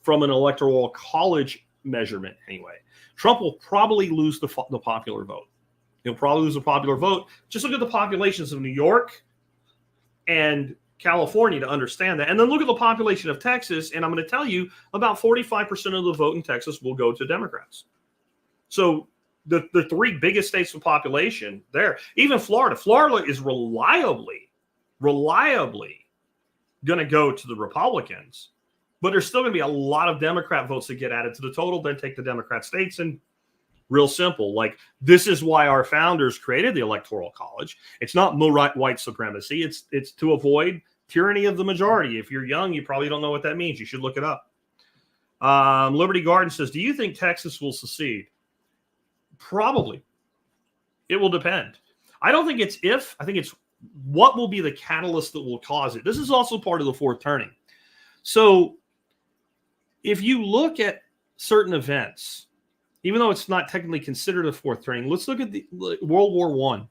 from an electoral college measurement anyway. Trump will probably lose the popular vote. He'll probably lose the popular vote. Just look at the populations of New York and California to understand that. And then look at the population of Texas, and I'm going to tell you about 45% of the vote in Texas will go to Democrats. So the three biggest states with population there, even Florida is reliably going to go to the Republicans, but there's still going to be a lot of Democrat votes that get added to the total. Then take the Democrat states, and real simple. Like, this is why our founders created the Electoral College. It's not white supremacy. It's to avoid tyranny of the majority. If you're young, you probably don't know what that means. You should look it up. Liberty Garden says, do you think Texas will secede? Probably. It will depend. I don't think it's if. I think it's what will be the catalyst that will cause it. This is also part of the fourth turning. So if you look at certain events, even though it's not technically considered a fourth turning, let's look at the World War I,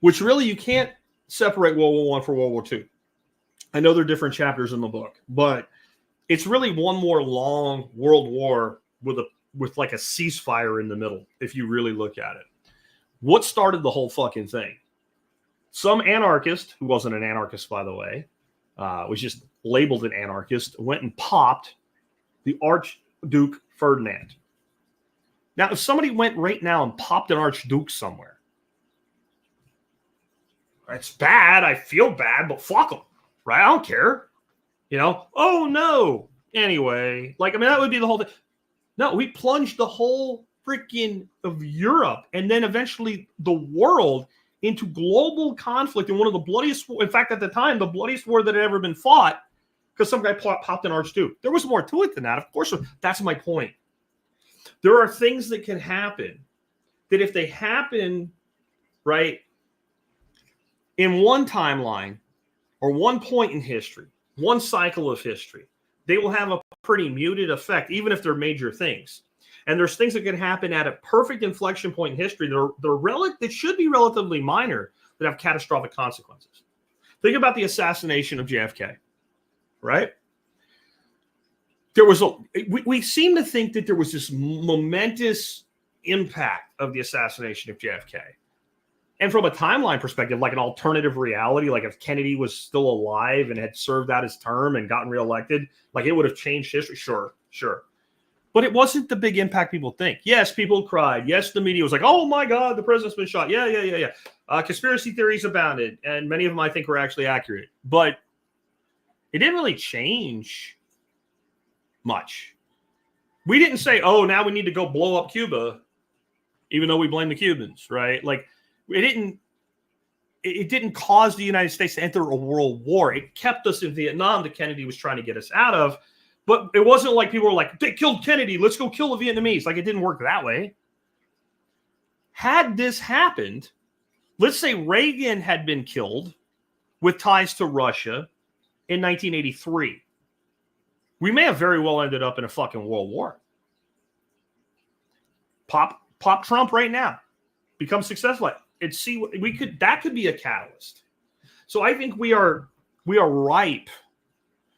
which really you can't separate World War I from World War II. I know there are different chapters in the book, but it's really one more long world war with like a ceasefire in the middle, if you really look at it. What started the whole fucking thing? Some anarchist, who wasn't an anarchist, by the way, was just labeled an anarchist, went and popped the Archduke Ferdinand. Now, if somebody went right now and popped an Archduke somewhere, it's bad. I feel bad, but fuck them, right? I don't care. Oh, no. Anyway, that would be the whole thing. No, we plunged the whole freaking of Europe and then eventually the world into global conflict in one of the bloodiest, in fact, at the time, the bloodiest war that had ever been fought because some guy popped an Archduke. There was more to it than that. Of course, that's my point. There are things that can happen that if they happen, right, in one timeline or one point in history, one cycle of history, they will have a pretty muted effect, even if they're major things. And there's things that can happen at a perfect inflection point in history that should be relatively minor that have catastrophic consequences. Think about the assassination of JFK, right? We seem to think that there was this momentous impact of the assassination of JFK. And from a timeline perspective, like an alternative reality, like if Kennedy was still alive and had served out his term and gotten reelected, like it would have changed history. Sure. But it wasn't the big impact people think. Yes, people cried. Yes, the media was like, oh my God, the president's been shot. Yeah. Conspiracy theories abounded. And many of them I think were actually accurate. But it didn't really change much. We didn't say, oh, now we need to go blow up Cuba, even though we blame the Cubans, right? Like, it didn't cause the United States to enter a world war. It kept us in Vietnam that Kennedy was trying to get us out of. But it wasn't like people were like, they killed Kennedy, let's go kill the Vietnamese. Like, it didn't work that way. Had this happened, let's say Reagan had been killed with ties to Russia in 1983. We may have very well ended up in a fucking world war. Pop Trump right now. Become successful. And see what we could. That could be a catalyst. So I think we are ripe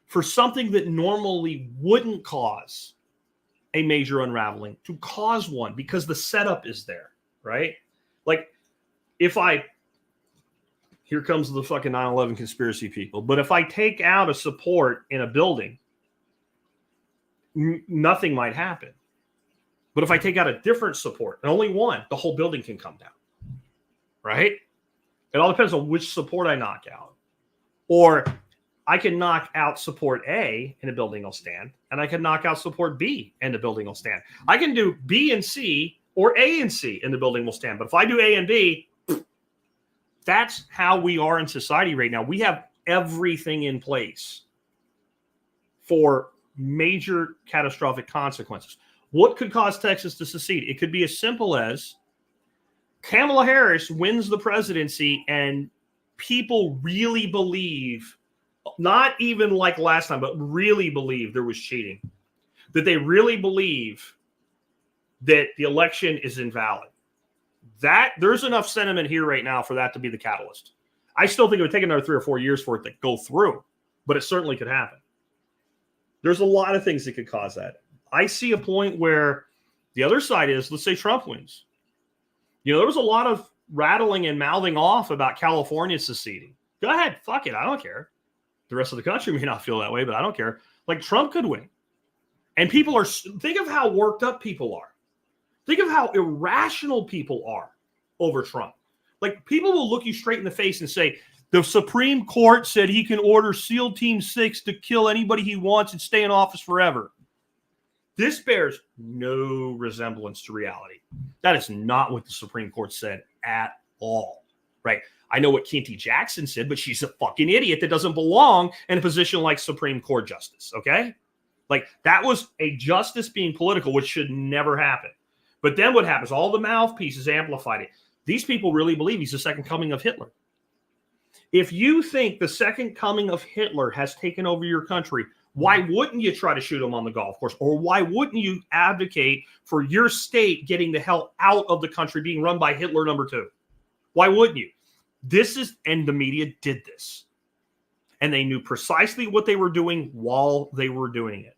for something that normally wouldn't cause a major unraveling to cause one because the setup is there, right? Like, here comes the fucking 9/11 conspiracy people. But if I take out a support in a building, nothing might happen. But if I take out a different support, and only one, the whole building can come down. Right? It all depends on which support I knock out. Or I can knock out support A and the building will stand, and I can knock out support B and the building will stand. I can do B and C or A and C and the building will stand. But if I do A and B, that's how we are in society right now. We have everything in place for major catastrophic consequences. What could cause Texas to secede? It could be as simple as Kamala Harris wins the presidency and people really believe, not even like last time, but really believe there was cheating. That they really believe that the election is invalid. That there's enough sentiment here right now for that to be the catalyst. I still think it would take another 3 or 4 years for it to go through, but it certainly could happen. There's a lot of things that could cause that. I see a point where the other side is, let's say Trump wins. You know, there was a lot of rattling and mouthing off about California seceding. Go ahead, fuck it, I don't care. The rest of the country may not feel that way, but I don't care. Like, Trump could win. And people are, think of how worked up people are. Think of how irrational people are over Trump. Like, people will look you straight in the face and say, the Supreme Court said he can order SEAL Team 6 to kill anybody he wants and stay in office forever. This bears no resemblance to reality. That is not what the Supreme Court said at all, right? I know what Kinty Jackson said, but she's a fucking idiot that doesn't belong in a position like Supreme Court justice, okay? Like, that was a justice being political, which should never happen. But then what happens? All the mouthpieces amplified it. These people really believe he's the second coming of Hitler. If you think the second coming of Hitler has taken over your country, why wouldn't you try to shoot him on the golf course? Or why wouldn't you advocate for your state getting the hell out of the country being run by Hitler number 2? Why wouldn't you? This is, and the media did this. And they knew precisely what they were doing while they were doing it.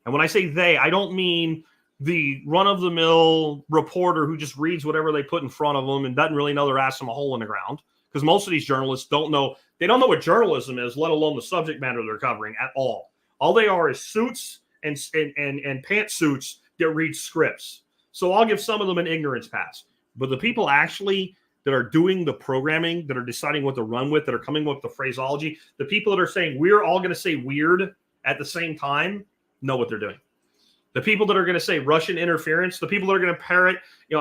And when I say they, I don't mean the run-of-the-mill reporter who just reads whatever they put in front of them and doesn't really know they're asking a hole in the ground. Because most of these journalists don't know what journalism is, let alone the subject matter they're covering at all. All they are is suits and pantsuits that read scripts. So I'll give some of them an ignorance pass. But the people actually that are doing the programming, that are deciding what to run with, that are coming up with the phraseology, the people that are saying we're all going to say weird at the same time, know what they're doing. The people that are going to say Russian interference, the people that are going to parrot,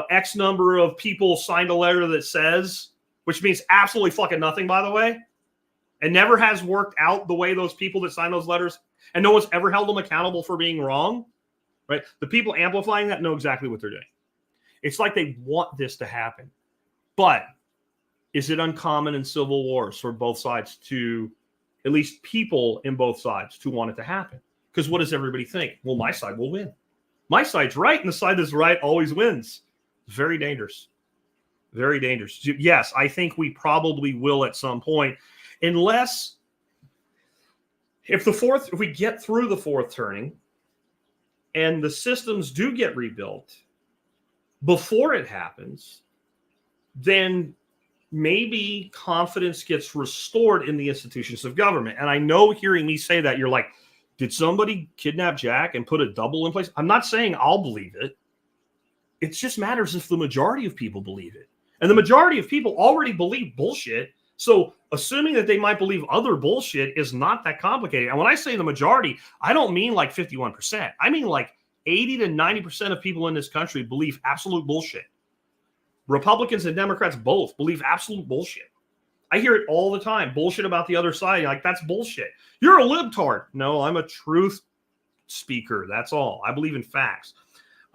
X number of people signed a letter that says, which means absolutely fucking nothing, by the way, and never has worked out the way those people that signed those letters, and no one's ever held them accountable for being wrong, right? The people amplifying that know exactly what they're doing. It's like they want this to happen. But is it uncommon in civil wars for both sides to, at least people in both sides, to want it to happen? Because what does everybody think? Well, my side will win. My side's right, and the side that's right always wins. It's very dangerous. Very dangerous. Yes, I think we probably will at some point, unless if we get through the fourth turning and the systems do get rebuilt before it happens, then maybe confidence gets restored in the institutions of government. And I know hearing me say that, you're like, did somebody kidnap Jack and put a double in place? I'm not saying I'll believe it. It just matters if the majority of people believe it. And the majority of people already believe bullshit. So assuming that they might believe other bullshit is not that complicated. And when I say the majority, I don't mean like 51%. I mean like 80 to 90% of people in this country believe absolute bullshit. Republicans and Democrats both believe absolute bullshit. I hear it all the time. Bullshit about the other side. Like, that's bullshit. You're a libtard. No, I'm a truth speaker. That's all. I believe in facts.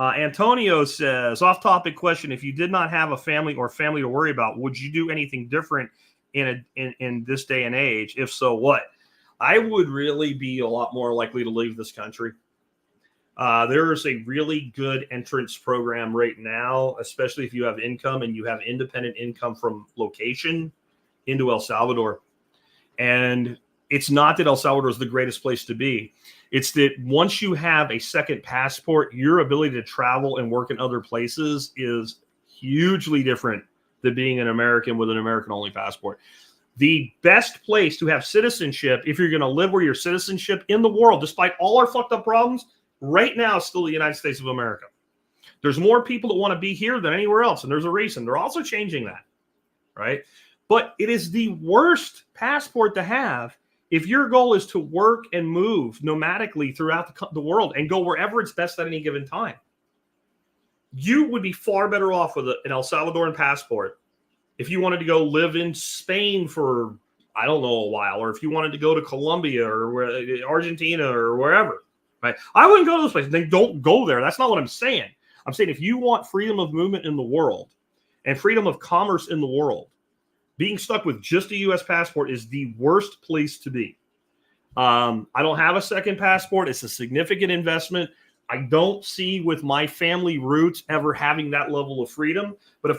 Antonio says, off-topic question, if you did not have a family or family to worry about, would you do anything different in this day and age? If so, what? I would really be a lot more likely to leave this country. There is a really good entrance program right now, especially if you have income and you have independent income from location into El Salvador. And it's not that El Salvador is the greatest place to be. It's that once you have a second passport, your ability to travel and work in other places is hugely different than being an American with an American-only passport. The best place to have citizenship, if you're going to live where your citizenship in the world, despite all our fucked up problems, right now is still the United States of America. There's more people that want to be here than anywhere else, and there's a reason. They're also changing that, right? But it is the worst passport to have if your goal is to work and move nomadically throughout the world and go wherever it's best at any given time. You would be far better off with an El Salvadoran passport if you wanted to go live in Spain for, I don't know, a while, or if you wanted to go to Colombia or Argentina or wherever, right? I wouldn't go to those places. They don't go there. That's not what I'm saying. I'm saying if you want freedom of movement in the world and freedom of commerce in the world, being stuck with just a U.S. passport is the worst place to be. I don't have a second passport. It's a significant investment. I don't see with my family roots ever having that level of freedom. But if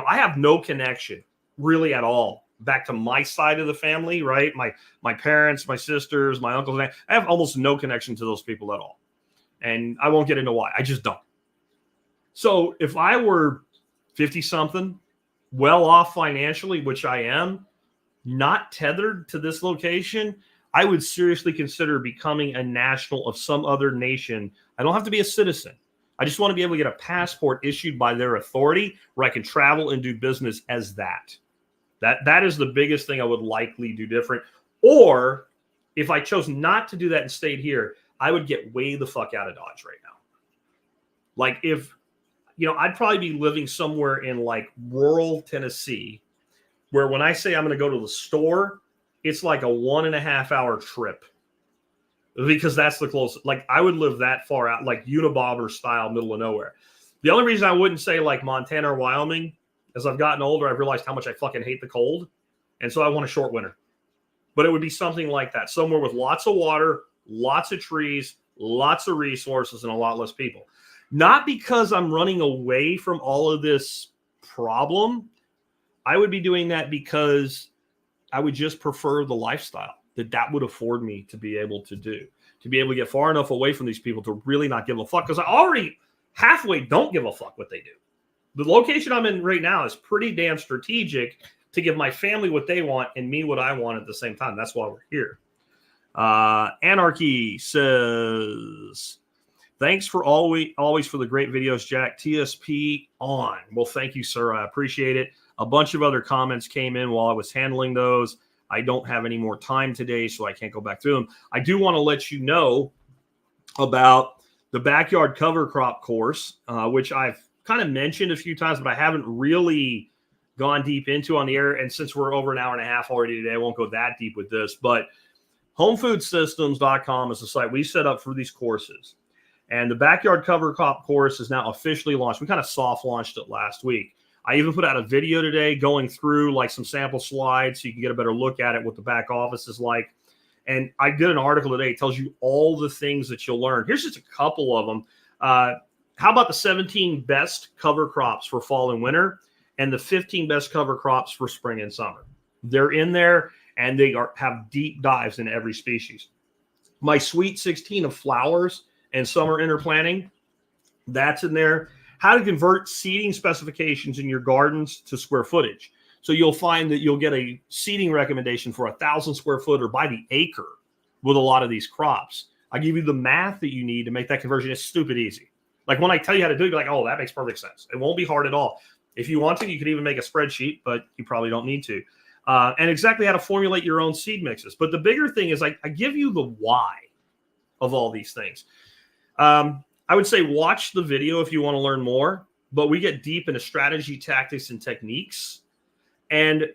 I have no connection really at all back to my side of the family, right? My parents, my sisters, my uncles, I have almost no connection to those people at all. And I won't get into why. I just don't. So if I were 50 something, well off financially, which I am, not tethered to this location, I would seriously consider becoming a national of some other nation. I don't have to be a citizen. I just want to be able to get a passport issued by their authority where I can travel and do business as that. That is the biggest thing I would likely do different. Or if I chose not to do that and stayed here, I would get way the fuck out of Dodge right now. Like if, I'd probably be living somewhere in like rural Tennessee where when I say I'm going to go to the store, it's like a 1.5 hour trip because that's the closest. Like I would live that far out, like Unabomber style, middle of nowhere. The only reason I wouldn't say like Montana or Wyoming, as I've gotten older, I've realized how much I fucking hate the cold. And so I want a short winter. But it would be something like that, somewhere with lots of water, lots of trees, lots of resources, and a lot less people. Not because I'm running away from all of this problem. I would be doing that because I would just prefer the lifestyle that would afford me to be able to do, to be able to get far enough away from these people to really not give a fuck. Because I already halfway don't give a fuck what they do. The location I'm in right now is pretty damn strategic to give my family what they want and me what I want at the same time. That's why we're here. Anarchy says, thanks for always for the great videos, Jack. TSP on. Well, thank you, sir. I appreciate it. A bunch of other comments came in while I was handling those. I don't have any more time today, so I can't go back through them. I do want to let you know about the backyard cover crop course, which I've kind of mentioned a few times, but I haven't really gone deep into on the air. And since we're over an hour and a half already today, I won't go that deep with this. But homefoodsystems.com is the site we set up for these courses. And the backyard cover crop course is now officially launched. We kind of soft launched it last week. I even put out a video today going through like some sample slides so you can get a better look at it, what the back office is like. And I did an article today. It tells you all the things that you'll learn. Here's just a couple of them. How about the 17 best cover crops for fall and winter and the 15 best cover crops for spring and summer? They're in there, and they have deep dives in every species. My Sweet 16 of flowers and summer interplanting, that's in there. How to convert seeding specifications in your gardens to square footage. So you'll find that you'll get a seeding recommendation for 1,000 square foot or by the acre with a lot of these crops. I give you the math that you need to make that conversion. It's stupid easy. Like when I tell you how to do it, you're like, oh, that makes perfect sense. It won't be hard at all. If you want to, you could even make a spreadsheet, but you probably don't need to. And exactly how to formulate your own seed mixes. But the bigger thing is I give you the why of all these things. I would say watch the video if you want to learn more, but we get deep into strategy, tactics, and techniques. And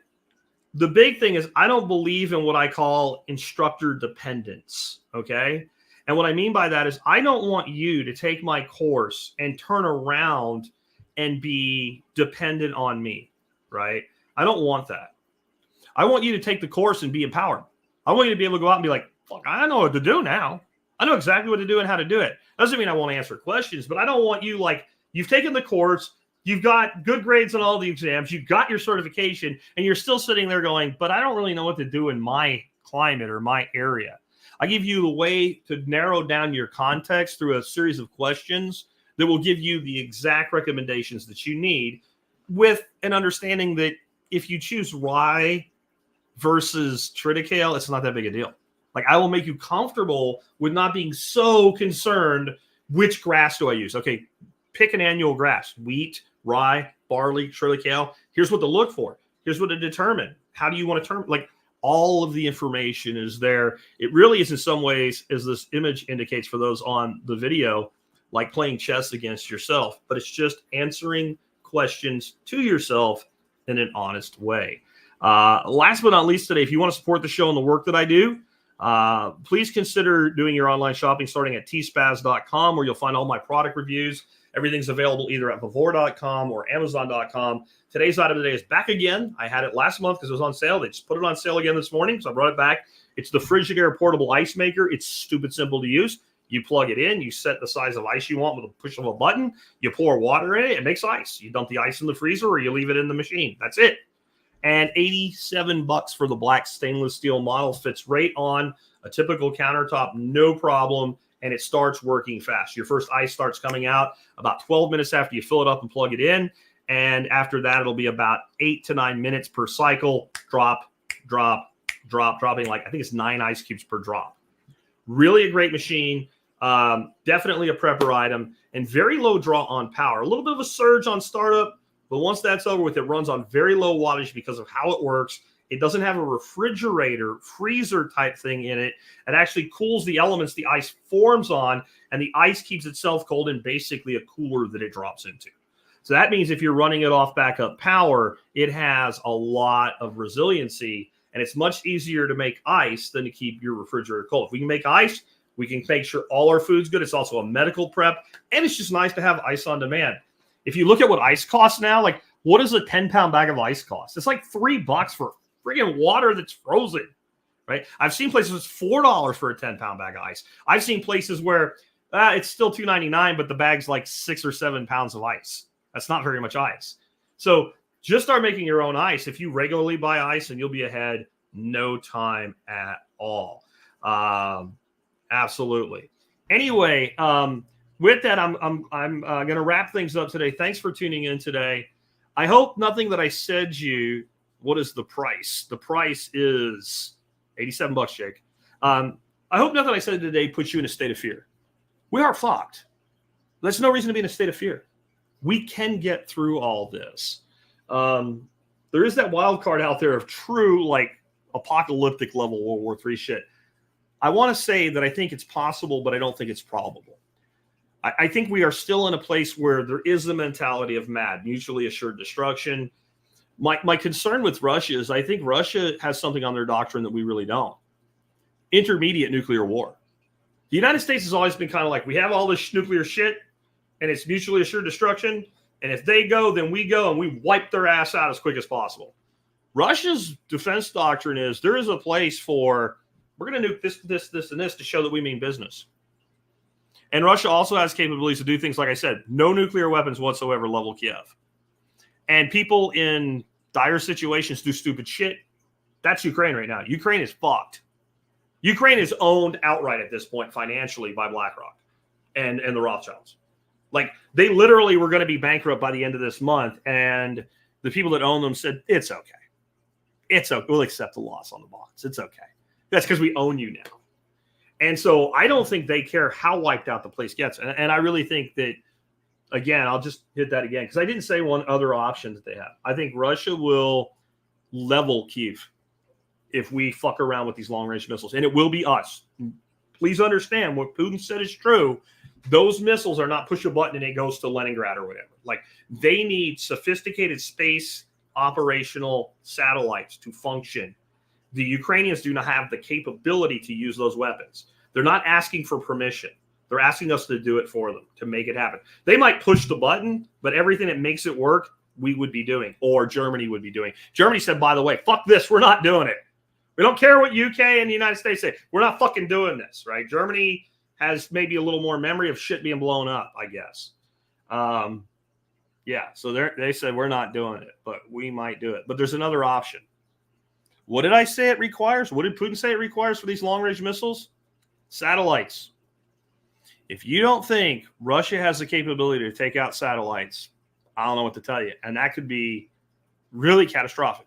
the big thing is I don't believe in what I call instructor dependence, okay? And what I mean by that is I don't want you to take my course and turn around and be dependent on me, right? I don't want that. I want you to take the course and be empowered. I want you to be able to go out and be like, fuck, I know what to do now. I know exactly what to do and how to do it. Doesn't mean I won't answer questions, but I don't want you like, you've taken the course, you've got good grades on all the exams, you've got your certification, and you're still sitting there going, but I don't really know what to do in my climate or my area. I give you a way to narrow down your context through a series of questions that will give you the exact recommendations that you need with an understanding that if you choose rye versus triticale, it's not that big a deal. Like I will make you comfortable with not being so concerned, which grass do I use? Okay, pick an annual grass, wheat, rye, barley, triticale. Here's what to look for. Here's what to determine. How do you want to determine? Like all of the information is there. It really is in some ways, as this image indicates for those on the video, like playing chess against yourself, but it's just answering questions to yourself in an honest way. Last but not least today, if you want to support the show and the work that I do, please consider doing your online shopping starting at tspaz.com, where you'll find all my product reviews. Everything's available either at Vavor.com or Amazon.com. Today's item today is back again. I had it last month because it was on sale. They just put it on sale again this morning, so I brought it back. It's the Frigidaire portable ice maker. It's stupid simple to use. You plug it in, you set the size of ice you want with a push of a button, you pour water in it, it makes ice. You dump the ice in the freezer or you leave it in the machine. That's it. And $87 for the black stainless steel model, fits right on a typical countertop, no problem, and it starts working fast. Your first ice starts coming out about 12 minutes after you fill it up and plug it in, and after that, it'll be about 8 to 9 minutes per cycle, drop, dropping like, I think it's 9 ice cubes per drop. Really a great machine. Definitely a prepper item, and very low draw on power. A little bit of a surge on startup, but once that's over with, it runs on very low wattage because of how it works. It doesn't have a refrigerator, freezer type thing in it. It actually cools the elements the ice forms on, and the ice keeps itself cold in basically a cooler that it drops into. So that means if you're running it off backup power, it has a lot of resiliency, and it's much easier to make ice than to keep your refrigerator cold. If we can make ice, we can make sure all our food's good. It's also a medical prep, and it's just nice to have ice on demand. If you look at what ice costs now, like what does a 10-pound bag of ice cost? It's like $3 for friggin' water that's frozen, right? I've seen places it's $4 for a 10-pound bag of ice. I've seen places where it's still $2.99, but the bag's like 6 or 7 pounds of ice. That's not very much ice. So just start making your own ice. If you regularly buy ice, and you'll be ahead no time at all. Absolutely. Anyway, with that, I'm going to wrap things up today. Thanks for tuning in today. I hope nothing that I said you. What is the price? The price is $87, Jake. I hope nothing I said today puts you in a state of fear. We are fucked. There's no reason to be in a state of fear. We can get through all this. There is that wild card out there of true, like, apocalyptic level World War III shit. I want to say that I think it's possible, but I don't think it's probable. I think we are still in a place where there is the mentality of MAD, mutually assured destruction. My concern with Russia is I think Russia has something on their doctrine that we really don't. Intermediate nuclear war. The United States has always been kind of like, we have all this nuclear shit, and it's mutually assured destruction, and if they go, then we go, and we wipe their ass out as quick as possible. Russia's defense doctrine is there is a place for, we're going to nuke this, and this to show that we mean business. And Russia also has capabilities to do things, like I said, no nuclear weapons whatsoever level Kiev. And people in dire situations do stupid shit. That's Ukraine right now. Ukraine is fucked. Ukraine is owned outright at this point financially by BlackRock and the Rothschilds. Like, they literally were going to be bankrupt by the end of this month, and the people that own them said, it's okay. It's okay. We'll accept the loss on the bonds. It's okay. That's because we own you now. And so I don't think they care how wiped out the place gets. And I really think that, again, I'll just hit that again, because I didn't say one other option that they have. I think Russia will level Kyiv if we fuck around with these long-range missiles, and it will be us. Please understand, what Putin said is true. Those missiles are not push a button and it goes to Leningrad or whatever. Like, they need sophisticated space operational satellites to function. The Ukrainians do not have the capability to use those weapons. They're not asking for permission. They're asking us to do it for them, to make it happen. They might push the button, but everything that makes it work, we would be doing, or Germany would be doing. Germany said, by the way, fuck this. We're not doing it. We don't care what UK and the United States say. We're not fucking doing this, right? Germany has maybe a little more memory of shit being blown up, I guess. Yeah, so they said we're not doing it, but we might do it. But there's another option. What did I say it requires? What did Putin say it requires for these long-range missiles? Satellites. If you don't think Russia has the capability to take out satellites, I don't know what to tell you. And that could be really catastrophic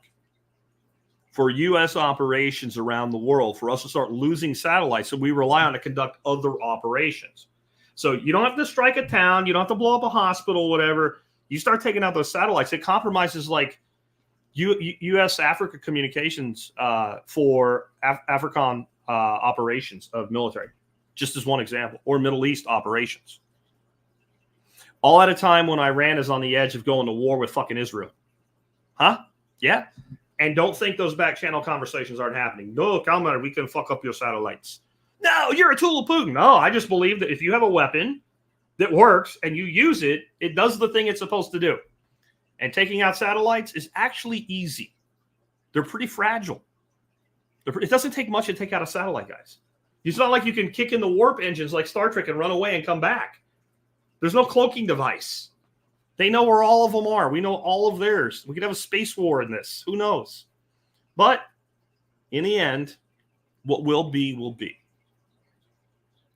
for U.S. operations around the world, for us to start losing satellites that we rely on to conduct other operations. So you don't have to strike a town. You don't have to blow up a hospital, whatever. You start taking out those satellites. It compromises, like, U.S.-Africa communications for AFRICOM operations of military, just as one example, or Middle East operations. All at a time when Iran is on the edge of going to war with fucking Israel. Huh? Yeah. And don't think those back channel conversations aren't happening. No, come on, we can fuck up your satellites. No, you're a tool of Putin. No, I just believe that if you have a weapon that works and you use it, it does the thing it's supposed to do. And taking out satellites is actually easy. They're pretty fragile. It doesn't take much to take out a satellite, guys. It's not like you can kick in the warp engines like Star Trek and run away and come back. There's no cloaking device. They know where all of them are. We know all of theirs. We could have a space war in this. Who knows? But in the end, what will be, will be.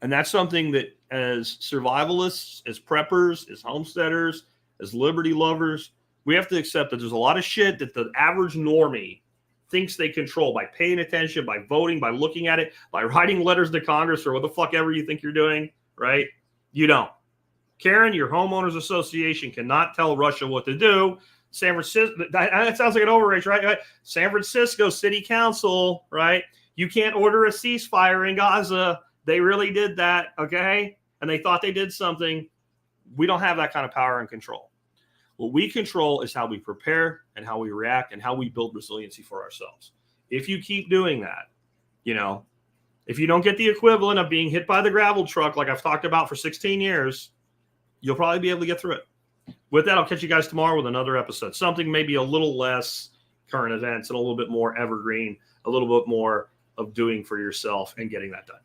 And that's something that as survivalists, as preppers, as homesteaders, as liberty lovers, we have to accept that there's a lot of shit that the average normie thinks they control by paying attention, by voting, by looking at it, by writing letters to Congress or what the fuck ever you think you're doing, right? You don't. Karen, your homeowners association cannot tell Russia what to do. San Francisco, that sounds like an overreach, right? San Francisco City Council, right? You can't order a ceasefire in Gaza. They really did that, okay? And they thought they did something. We don't have that kind of power and control. What we control is how we prepare and how we react and how we build resiliency for ourselves. If you keep doing that, you know, if you don't get the equivalent of being hit by the gravel truck like I've talked about for 16 years, you'll probably be able to get through it. With that, I'll catch you guys tomorrow with another episode. Something maybe a little less current events and a little bit more evergreen, a little bit more of doing for yourself and getting that done.